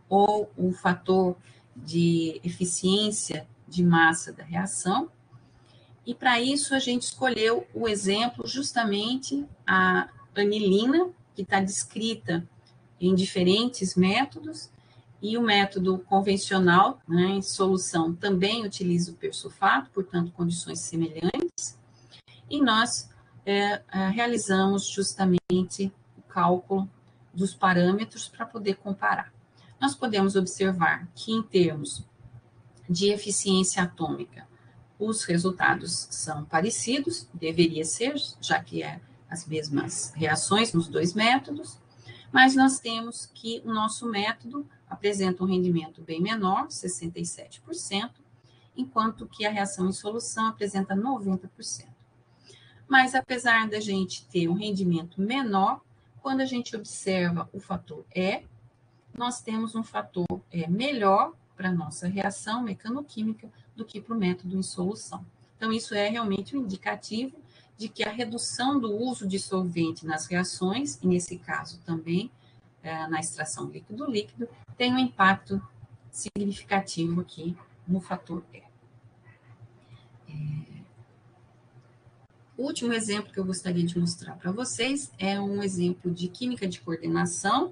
ou o fator de eficiência de massa da reação, e para isso a gente escolheu o exemplo justamente a anilina, que está descrita em diferentes métodos, e o método convencional, né, em solução, também utiliza o persulfato, portanto, condições semelhantes, e nós realizamos justamente o cálculo dos parâmetros para poder comparar. Nós podemos observar que, em termos de eficiência atômica, os resultados são parecidos, deveria ser, já que é as mesmas reações nos dois métodos, mas nós temos que o nosso método apresenta um rendimento bem menor, 67%, enquanto que a reação em solução apresenta 90%. Mas apesar da gente ter um rendimento menor, quando a gente observa o fator E, nós temos um fator melhor para a nossa reação mecanoquímica do que para o método em solução. Então, isso é realmente um indicativo de que a redução do uso de solvente nas reações, e nesse caso também na extração líquido-líquido, tem um impacto significativo aqui no fator E. O último exemplo que eu gostaria de mostrar para vocês é um exemplo de química de coordenação,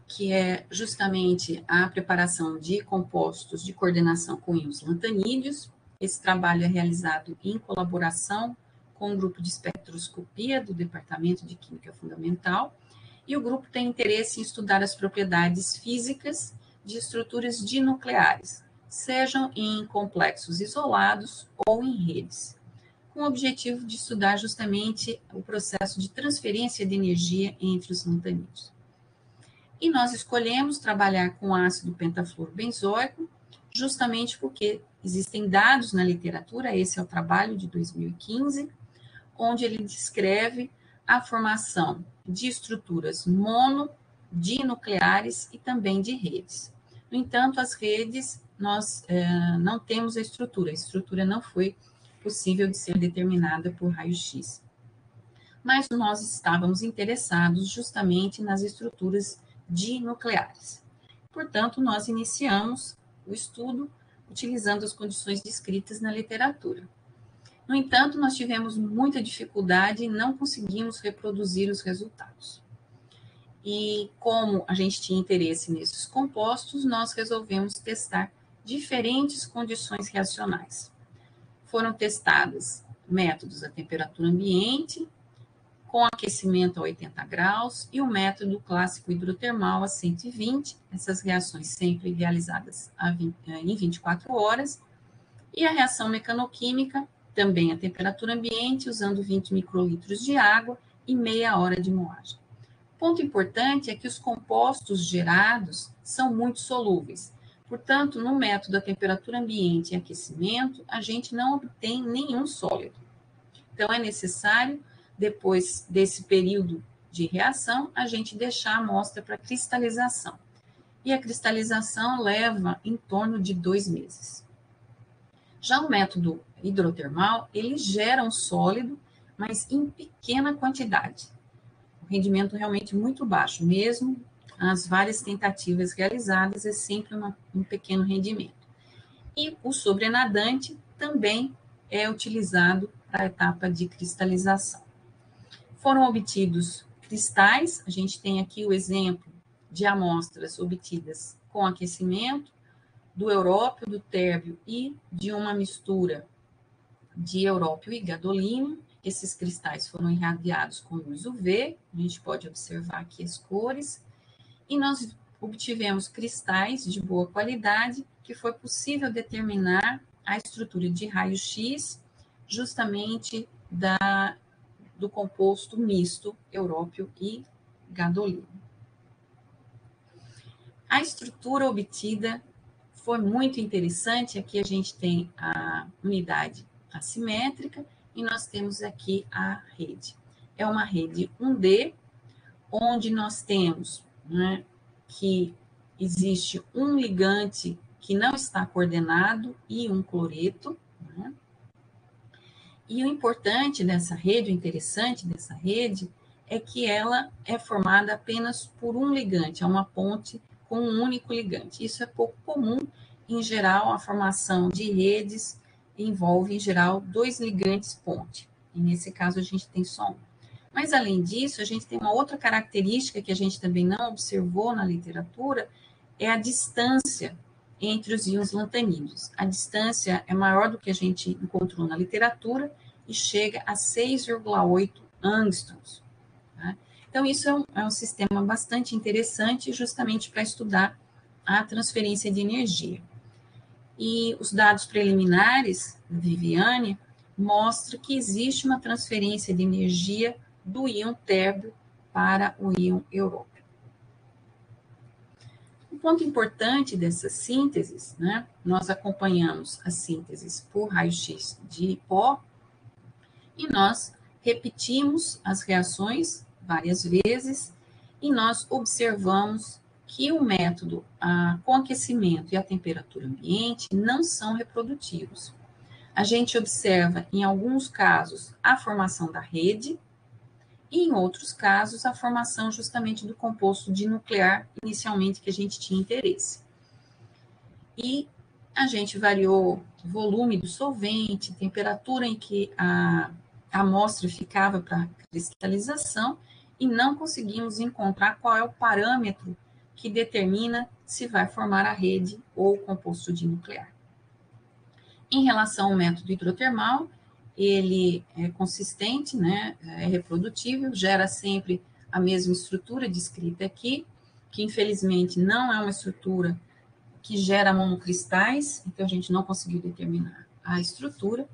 que é justamente a preparação de compostos de coordenação com íons lantanídeos. Esse trabalho é realizado em colaboração com o grupo de espectroscopia do Departamento de Química Fundamental, e o grupo tem interesse em estudar as propriedades físicas de estruturas dinucleares, sejam em complexos isolados ou em redes, com o objetivo de estudar justamente o processo de transferência de energia entre os lantanídeos. E nós escolhemos trabalhar com ácido pentafluorobenzoico, justamente porque existem dados na literatura, esse é o trabalho de 2015, onde ele descreve a formação de estruturas monodinucleares e também de redes. No entanto, as redes, nós não temos a estrutura não foi possível de ser determinada por raio-x. Mas nós estávamos interessados justamente nas estruturas dinucleares. Portanto, nós iniciamos o estudo utilizando as condições descritas na literatura. No entanto, nós tivemos muita dificuldade e não conseguimos reproduzir os resultados. E como a gente tinha interesse nesses compostos, nós resolvemos testar diferentes condições reacionais. Foram testados métodos a temperatura ambiente, com aquecimento a 80 graus, e o método clássico hidrotermal a 120, essas reações sempre realizadas em 24 horas, e a reação mecanoquímica, também a temperatura ambiente, usando 20 microlitros de água e meia hora de moagem. Ponto importante é que os compostos gerados são muito solúveis. Portanto, no método a temperatura ambiente e aquecimento, a gente não obtém nenhum sólido. Então, é necessário, depois desse período de reação, a gente deixar a amostra para cristalização. E a cristalização leva em torno de 2 meses. Já o método hidrotermal, ele gera um sólido, mas em pequena quantidade. O rendimento realmente muito baixo, mesmo as várias tentativas realizadas, é sempre um pequeno rendimento. E o sobrenadante também é utilizado para a etapa de cristalização. Foram obtidos cristais, a gente tem aqui o exemplo de amostras obtidas com aquecimento, do európio, do térbio e de uma mistura de európio e gadolínio, Esses cristais foram irradiados com luz UV, a gente pode observar aqui as cores, e nós obtivemos cristais de boa qualidade, que foi possível determinar a estrutura de raio-x justamente do composto misto európio e gadolino. A estrutura obtida foi muito interessante. Aqui a gente tem a unidade assimétrica e nós temos aqui a rede. É uma rede 1D, onde nós temos, né, que existe um ligante que não está coordenado e um cloreto, né? E o importante dessa rede, o interessante dessa rede, é que ela é formada apenas por um ligante, é uma ponte com um único ligante. Isso é pouco comum. Em geral, a formação de redes envolve, em geral, 2 ligantes ponte. E nesse caso, a gente tem só um. Mas, além disso, a gente tem uma outra característica que a gente também não observou na literatura, é a distância entre os íons lantanídeos. A distância é maior do que a gente encontrou na literatura e chega a 6,8 angstroms. Tá? Então, isso é um sistema bastante interessante justamente para estudar a transferência de energia. E os dados preliminares da Viviane mostram que existe uma transferência de energia do íon térbio para o íon európio. Um ponto importante dessas sínteses, né, nós acompanhamos as sínteses por raio-x de pó e nós repetimos as reações várias vezes e nós observamos que o método com aquecimento e a temperatura ambiente não são reprodutivos. A gente observa, em alguns casos, a formação da rede e, em outros casos, a formação justamente do composto dinuclear, inicialmente, que a gente tinha interesse. E a gente variou o volume do solvente, temperatura em que a amostra ficava para cristalização e não conseguimos encontrar qual é o parâmetro que determina se vai formar a rede ou o composto dinuclear. Em relação ao método hidrotermal, ele é consistente, né, é reprodutível, gera sempre a mesma estrutura descrita aqui, que infelizmente não é uma estrutura que gera monocristais, então a gente não conseguiu determinar a estrutura.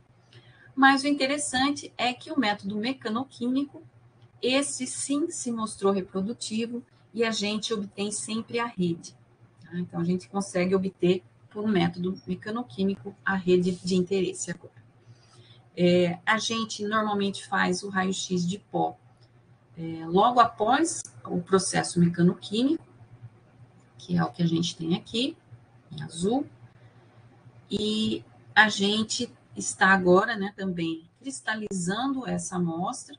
Mas o interessante é que o método mecanoquímico, esse sim se mostrou reprodutivo e a gente obtém sempre a rede. Tá? Então a gente consegue obter por um método mecanoquímico a rede de interesse agora. A gente normalmente faz o raio-x de pó logo após o processo mecanoquímico, que é o que a gente tem aqui, em azul, e a gente está agora, né, também cristalizando essa amostra,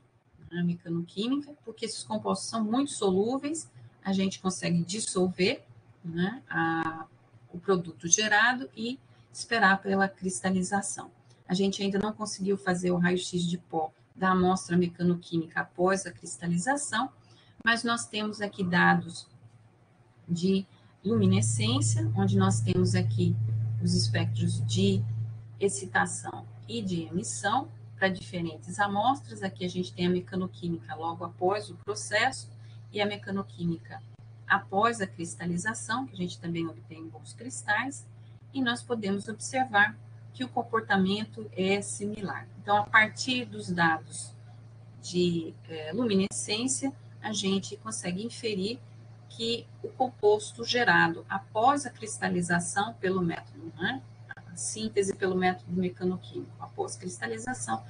né, mecanoquímica, porque esses compostos são muito solúveis, a gente consegue dissolver, né, o produto gerado e esperar pela cristalização. A gente ainda não conseguiu fazer o raio-x de pó da amostra mecanoquímica após a cristalização, mas nós temos aqui dados de luminescência, onde nós temos aqui os espectros de excitação e de emissão para diferentes amostras. Aqui a gente tem a mecanoquímica logo após o processo e a mecanoquímica após a cristalização, que a gente também obtém bons cristais, e nós podemos observar que o comportamento é similar. Então, a partir dos dados de luminescência, a gente consegue inferir que o composto gerado após a cristalização pelo método, né, a síntese pelo método mecanoquímico após cristalização,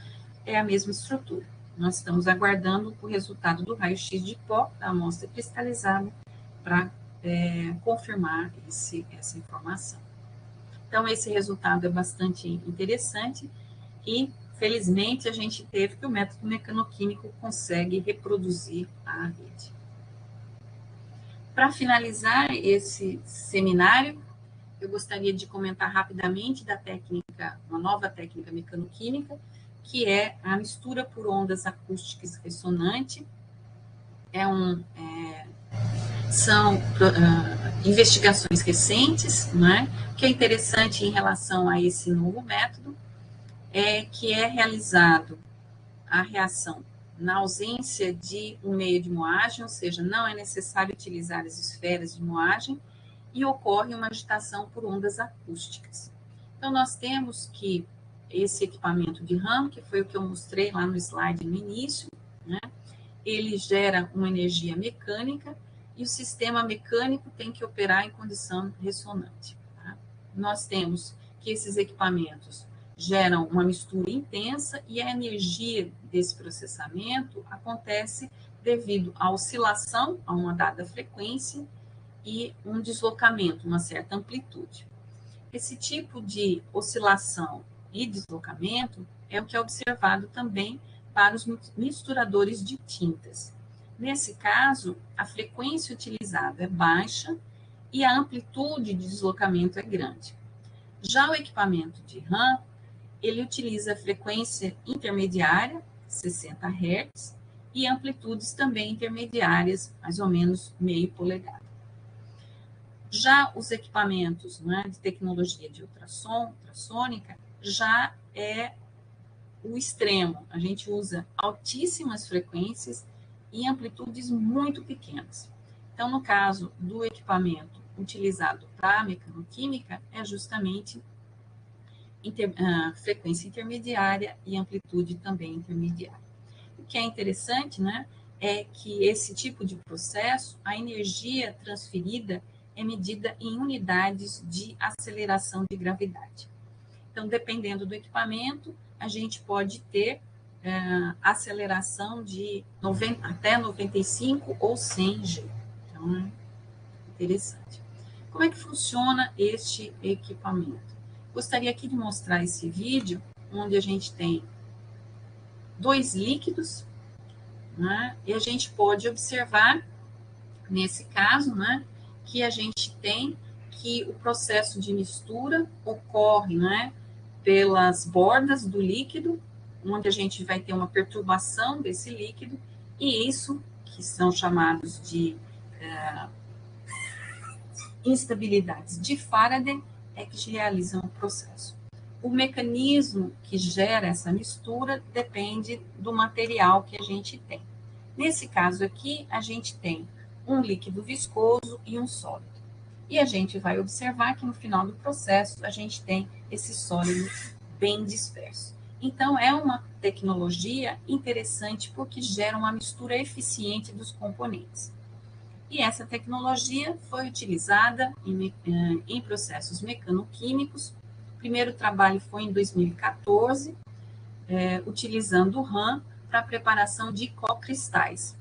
é a mesma estrutura. Nós estamos aguardando o resultado do raio-x de pó da amostra cristalizada para confirmar essa informação. Então, esse resultado é bastante interessante e, felizmente, a gente teve que o método mecanoquímico consegue reproduzir a rede. Para finalizar esse seminário, eu gostaria de comentar rapidamente da técnica, uma nova técnica mecanoquímica, que é a mistura por ondas acústicas ressonante. São investigações recentes, né? O que é interessante em relação a esse novo método é que é realizado a reação na ausência de um meio de moagem, ou seja, não é necessário utilizar as esferas de moagem, e ocorre uma agitação por ondas acústicas. Então, nós temos que esse equipamento de RAM, que foi o que eu mostrei lá no slide no início, né, ele gera uma energia mecânica e o sistema mecânico tem que operar em condição ressonante. Tá? Nós temos que esses equipamentos geram uma mistura intensa e a energia desse processamento acontece devido à oscilação a uma dada frequência e um deslocamento, uma certa amplitude. Esse tipo de oscilação e deslocamento é o que é observado também para os misturadores de tintas. Nesse caso, a frequência utilizada é baixa e a amplitude de deslocamento é grande. Já o equipamento de RAM, ele utiliza a frequência intermediária, 60 Hz, e amplitudes também intermediárias, mais ou menos meio polegada. Já os equipamentos, né, de tecnologia de ultrassônica, já é o extremo. A gente usa altíssimas frequências e amplitudes muito pequenas. Então, no caso do equipamento utilizado para a mecanoquímica, é justamente frequência intermediária e amplitude também intermediária. O que é interessante, né, é que esse tipo de processo, a energia transferida é medida em unidades de aceleração de gravidade. Então, dependendo do equipamento, a gente pode ter aceleração de até 95 ou 100 G. Então, é interessante. Como é que funciona este equipamento? Gostaria aqui de mostrar esse vídeo, onde a gente tem dois líquidos, né, e a gente pode observar, nesse caso, né, que a gente tem que o processo de mistura ocorre, né, pelas bordas do líquido, onde a gente vai ter uma perturbação desse líquido, e isso, que são chamados de instabilidades de Faraday, é que realizam o processo. O mecanismo que gera essa mistura depende do material que a gente tem. Nesse caso aqui, a gente tem um líquido viscoso e um sólido. E a gente vai observar que no final do processo a gente tem esse sólido bem disperso. Então, é uma tecnologia interessante porque gera uma mistura eficiente dos componentes. E essa tecnologia foi utilizada em processos mecanoquímicos. O primeiro trabalho foi em 2014, utilizando o RAM para a preparação de cocristais.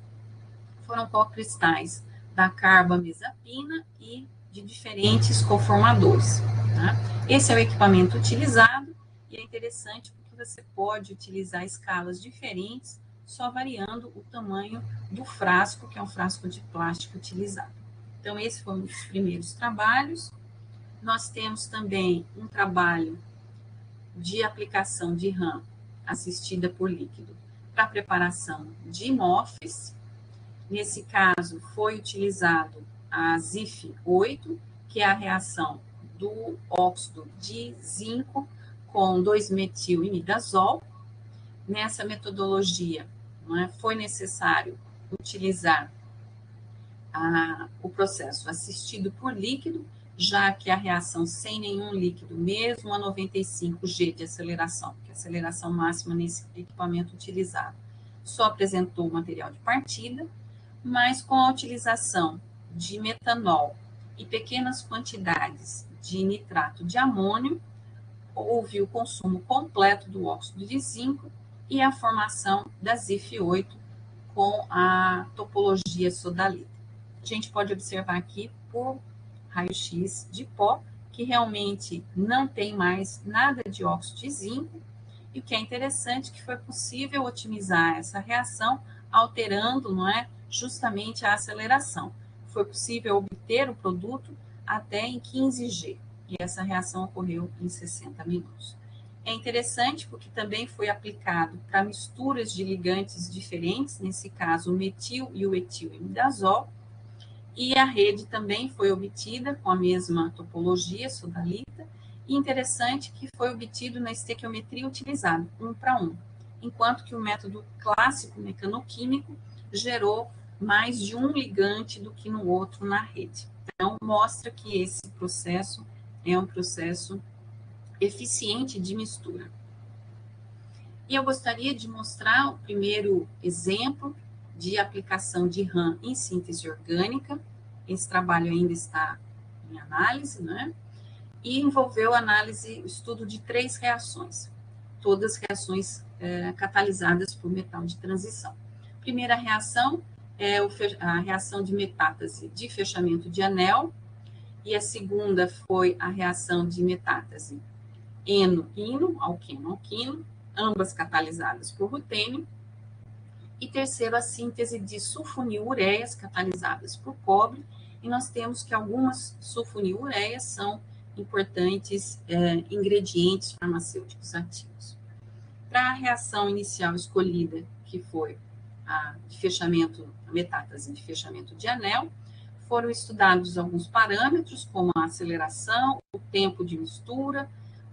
Foram cocristais da carbamazepina e de diferentes conformadores. Tá? Esse é o equipamento utilizado e é interessante porque você pode utilizar escalas diferentes, só variando o tamanho do frasco, que é um frasco de plástico utilizado. Então, esse foi um dos primeiros trabalhos. Nós temos também um trabalho de aplicação de RAM assistida por líquido para preparação de MOFs. Nesse caso, foi utilizado a ZIF-8, que é a reação do óxido de zinco com 2-metil-imidazol. Nessa metodologia, foi necessário utilizar o processo assistido por líquido, já que a reação sem nenhum líquido, mesmo a 95 G de aceleração, que é a aceleração máxima nesse equipamento utilizado, só apresentou o material de partida, mas com a utilização de metanol e pequenas quantidades de nitrato de amônio, houve o consumo completo do óxido de zinco e a formação da ZIF-8 com a topologia sodalita. A gente pode observar aqui por raio-x de pó que realmente não tem mais nada de óxido de zinco, e o que é interessante é que foi possível otimizar essa reação alterando, justamente a aceleração. Foi possível obter o produto até em 15 G, e essa reação ocorreu em 60 minutos. É interessante porque também foi aplicado para misturas de ligantes diferentes, nesse caso o metil e o etil-imidazol, e a rede também foi obtida com a mesma topologia sodalita, e interessante que foi obtido na estequiometria utilizada, 1:1. enquanto que o método clássico mecanoquímico gerou mais de um ligante do que no outro na rede. Então, mostra que esse processo é um processo eficiente de mistura. E eu gostaria de mostrar o primeiro exemplo de aplicação de RAM em síntese orgânica. Esse trabalho ainda está em análise, né? E envolveu o estudo de 3 reações, todas reações catalisadas por metal de transição. A primeira reação é a reação de metástase de fechamento de anel, e a segunda foi a reação de metástase eno-ino, alqueno-alquino, ambas catalisadas por rutênio. E terceiro, a síntese de sulfonilureias catalisadas por cobre, e nós temos que algumas sulfonilureias são importantes ingredientes farmacêuticos ativos. Para a reação inicial escolhida, que foi a metástase de fechamento de anel, foram estudados alguns parâmetros, como a aceleração, o tempo de mistura,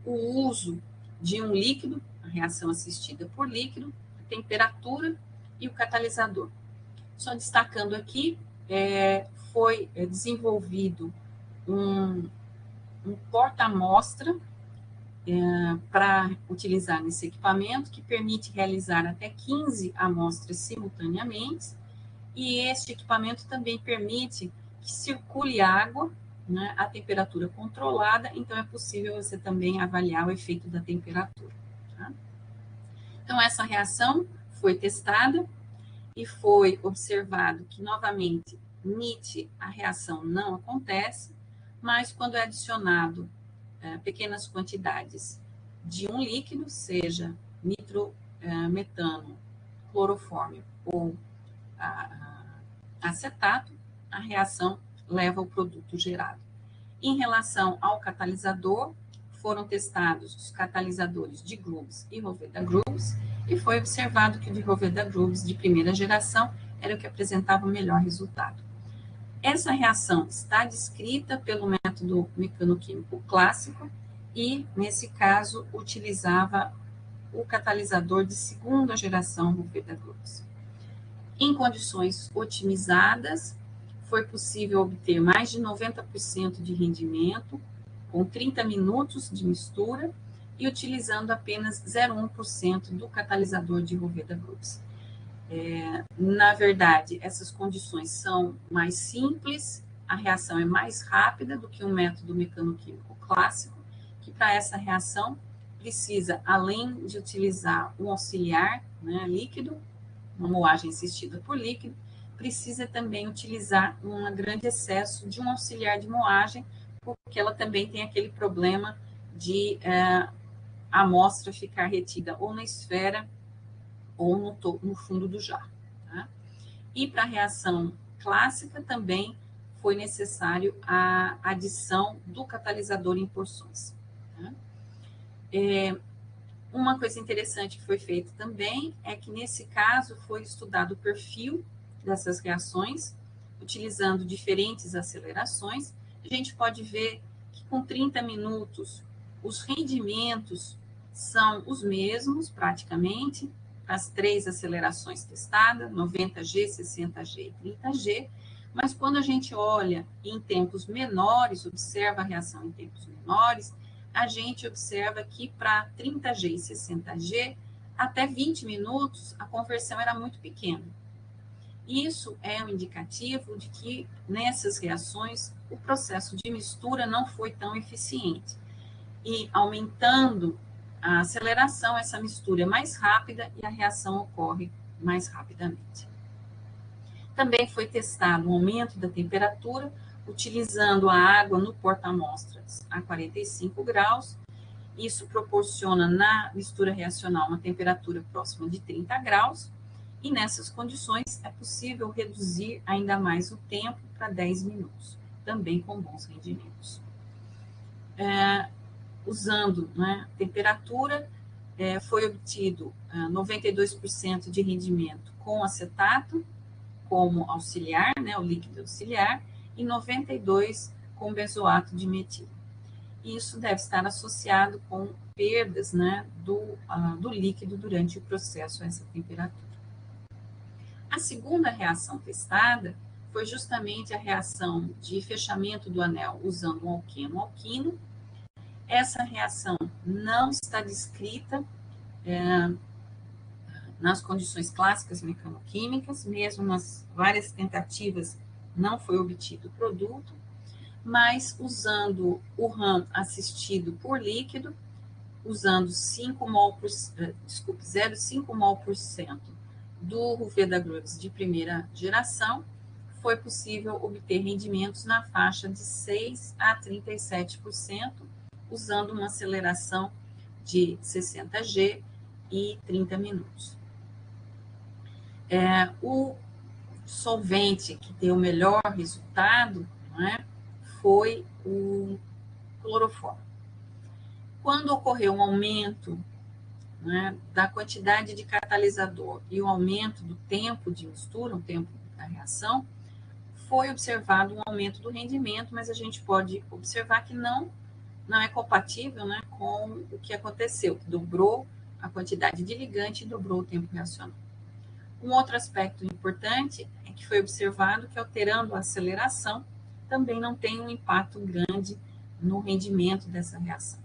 o uso de um líquido, a reação assistida por líquido, a temperatura e o catalisador. Só destacando aqui, foi desenvolvido um porta-amostra para utilizar nesse equipamento, que permite realizar até 15 amostras simultaneamente, e este equipamento também permite que circule água, né, a temperatura controlada, então é possível você também avaliar o efeito da temperatura. Tá? Então, essa reação foi testada e foi observado que, novamente, NIT, a reação não acontece, mas quando é adicionado pequenas quantidades de um líquido, seja nitrometano, clorofórmio ou acetato, a reação leva ao produto gerado. Em relação ao catalisador, foram testados os catalisadores de Grubbs e Roveda Grubbs, e foi observado que o de Roveda Grubbs de primeira geração era o que apresentava o melhor resultado. Essa reação está descrita pelo método mecanoquímico clássico e, nesse caso, utilizava o catalisador de segunda geração Roveda Grubbs. Em condições otimizadas, foi possível obter mais de 90% de rendimento, com 30 minutos de mistura e utilizando apenas 0,1% do catalisador de Roveda Grubbs. Na verdade, essas condições são mais simples, a reação é mais rápida do que o método mecanoquímico clássico, que para essa reação precisa, além de utilizar um auxiliar, né, líquido, uma moagem assistida por líquido, precisa também utilizar um grande excesso de um auxiliar de moagem, porque ela também tem aquele problema de a amostra ficar retida ou na esfera ou no fundo do jarro. Tá? E para a reação clássica também foi necessário a adição do catalisador em porções. Tá? Uma coisa interessante que foi feita também é que, nesse caso, foi estudado o perfil dessas reações, utilizando diferentes acelerações. A gente pode ver que, com 30 minutos, os rendimentos são os mesmos, praticamente, as 3 acelerações testadas, 90G, 60G e 30G, mas quando a gente olha em tempos menores, observa a reação em tempos menores, a gente observa que para 30G e 60G, até 20 minutos, a conversão era muito pequena. Isso é um indicativo de que, nessas reações, o processo de mistura não foi tão eficiente. E, aumentando a aceleração, essa mistura é mais rápida e a reação ocorre mais rapidamente. Também foi testado o aumento da temperatura, utilizando a água no porta-amostras a 45 graus. Isso proporciona, na mistura reacional, uma temperatura próxima de 30 graus. E nessas condições é possível reduzir ainda mais o tempo para 10 minutos, também com bons rendimentos. Usando, né, temperatura, foi obtido 92% de rendimento com acetato como auxiliar, né, o líquido auxiliar, e 92% com benzoato de metilo. e isso deve estar associado com perdas, né, do líquido durante o processo a essa temperatura. A segunda reação testada foi justamente a reação de fechamento do anel usando um alqueno-alquino. Essa reação não está descrita nas condições clássicas mecanoquímicas, mesmo nas várias tentativas não foi obtido o produto, mas usando o RAM assistido por líquido, usando 0,5 mol por cento do Ruvedagruves de primeira geração, foi possível obter rendimentos na faixa de 6 a 37%, usando uma aceleração de 60 G e 30 minutos. O solvente que deu o melhor resultado, né, foi o cloroformo. Quando ocorreu um aumento, né, da quantidade de catalisador e o aumento do tempo de mistura, o tempo da reação, foi observado um aumento do rendimento, mas a gente pode observar que não é compatível, né, com o que aconteceu, que dobrou a quantidade de ligante e dobrou o tempo reacional. Um outro aspecto importante é que foi observado que, alterando a aceleração, também não tem um impacto grande no rendimento dessa reação.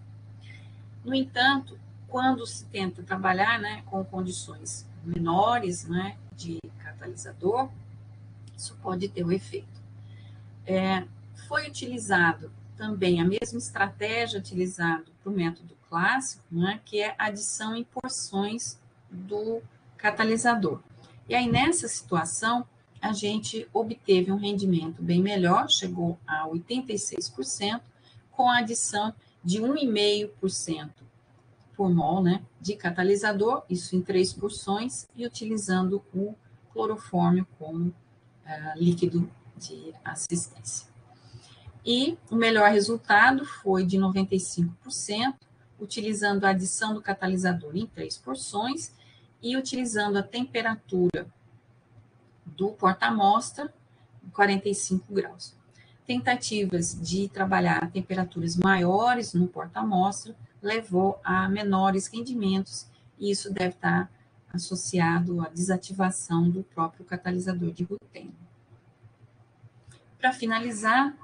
No entanto, quando se tenta trabalhar, né, com condições menores, né, de catalisador, isso pode ter um efeito. Foi utilizado também a mesma estratégia utilizada para o método clássico, né, que é a adição em porções do catalisador. E aí, nessa situação, a gente obteve um rendimento bem melhor, chegou a 86%, com a adição de 1,5% por mol, né, de catalisador, isso em 3 porções, e utilizando o clorofórmio como líquido de assistência. E o melhor resultado foi de 95%, utilizando a adição do catalisador em 3 porções e utilizando a temperatura do porta-amostra, 45 graus. Tentativas de trabalhar a temperaturas maiores no porta-amostra levou a menores rendimentos, e isso deve estar associado à desativação do próprio catalisador de rutênio. Para finalizar,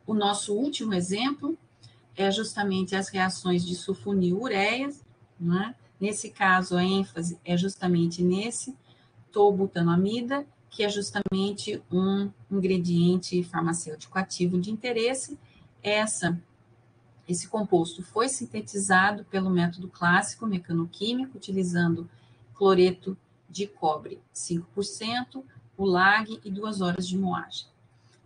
o nosso último exemplo é justamente as reações de sulfonil-ureias, né? Nesse caso, a ênfase é justamente nesse tolbutanamida, que é justamente um ingrediente farmacêutico ativo de interesse. Esse composto foi sintetizado pelo método clássico mecanoquímico, utilizando cloreto de cobre 5%, o lag e 2 horas de moagem.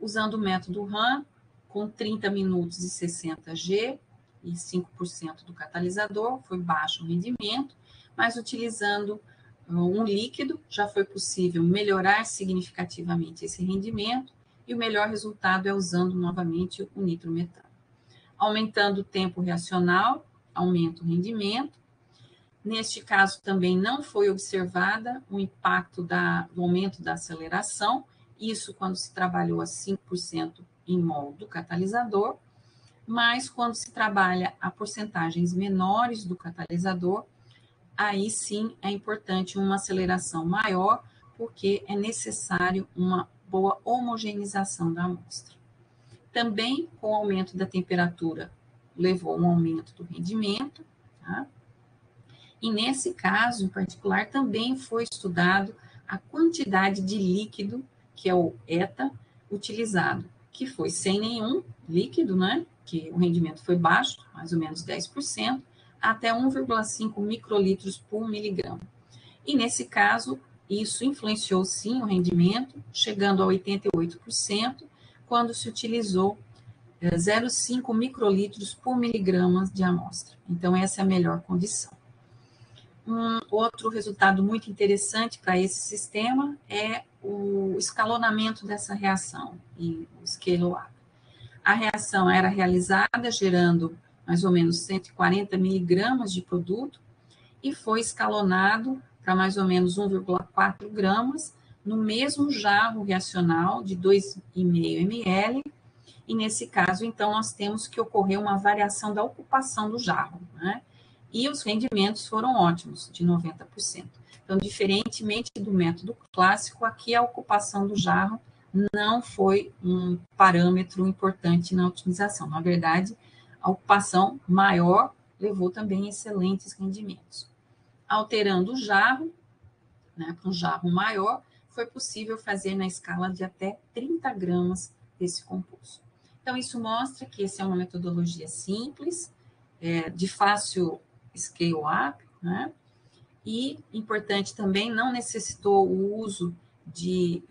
Usando o método RAM, com 30 minutos e 60 G e 5% do catalisador, foi baixo o rendimento, mas utilizando um líquido, já foi possível melhorar significativamente esse rendimento, e o melhor resultado é usando novamente o nitrometano. Aumentando o tempo reacional, aumenta o rendimento. Neste caso, também não foi observada o impacto do aumento da aceleração, isso quando se trabalhou a 5% em mol do catalisador, mas quando se trabalha a porcentagens menores do catalisador, aí sim é importante uma aceleração maior, porque é necessário uma boa homogeneização da amostra. Também, com o aumento da temperatura, levou a um aumento do rendimento, tá? E nesse caso, em particular, também foi estudado a quantidade de líquido, que é o ETA, utilizado, que foi sem nenhum líquido, né? Que o rendimento foi baixo, mais ou menos 10%, até 1,5 microlitros por miligrama. E nesse caso, isso influenciou sim o rendimento, chegando a 88%, quando se utilizou 0,5 microlitros por miligrama de amostra. Então, essa é a melhor condição. Um outro resultado muito interessante para esse sistema é o escalonamento dessa reação e o scale-up. A reação era realizada gerando mais ou menos 140 miligramas de produto e foi escalonado para mais ou menos 1,4 gramas no mesmo jarro reacional de 2,5 ml, e nesse caso, então, nós temos que ocorrer uma variação da ocupação do jarro, né? E os rendimentos foram ótimos, de 90%. Então, diferentemente do método clássico, aqui a ocupação do jarro não foi um parâmetro importante na otimização. Na verdade, a ocupação maior levou também excelentes rendimentos. Alterando o jarro, né, para um jarro maior, foi possível fazer na escala de até 30 gramas desse composto. Então, isso mostra que essa é uma metodologia simples, de fácil scale-up, né? E, importante também, não necessitou o uso de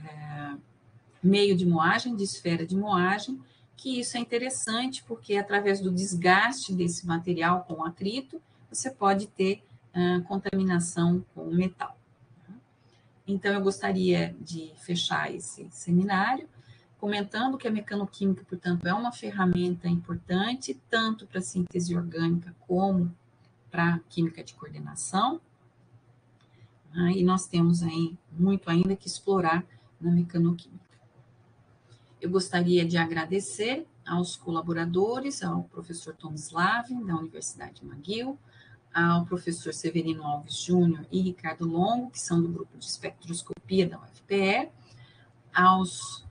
meio de moagem, de esfera de moagem, que isso é interessante porque, através do desgaste desse material com atrito, você pode ter contaminação com o metal. Então, eu gostaria de fechar esse seminário comentando que a mecanoquímica, portanto, é uma ferramenta importante, tanto para a síntese orgânica como para a química de coordenação. E nós temos aí muito ainda que explorar na mecanoquímica. Eu gostaria de agradecer aos colaboradores, ao professor Tom Slavin, da Universidade McGill, ao professor Severino Alves Júnior e Ricardo Longo, que são do grupo de espectroscopia da UFPE, aos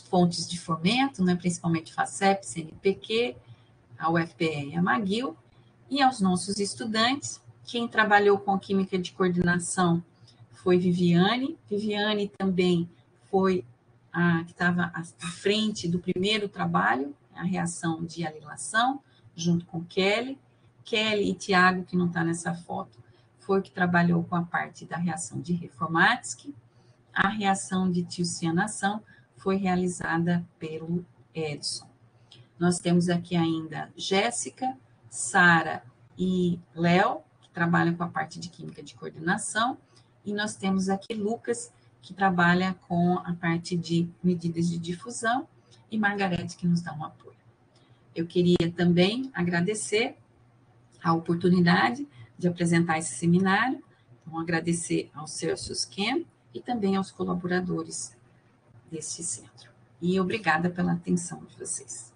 fontes de fomento, né, principalmente FACEP, CNPq, a UFPE e a McGill, e aos nossos estudantes. Quem trabalhou com química de coordenação foi Viviane. Viviane também foi a que estava à frente do primeiro trabalho, a reação de anilação, junto com Kelly. Kelly e Tiago, que não está nessa foto, foi o que trabalhou com a parte da reação de Reformatsky. A reação de tilcianação foi realizada pelo Edson. Nós temos aqui ainda Jéssica, Sara e Léo, que trabalham com a parte de química de coordenação, e nós temos aqui Lucas, que trabalha com a parte de medidas de difusão, e Margarete, que nos dá um apoio. Eu queria também agradecer a oportunidade de apresentar esse seminário, então agradecer ao Celsius Chem e também aos colaboradores deste centro. E obrigada pela atenção de vocês.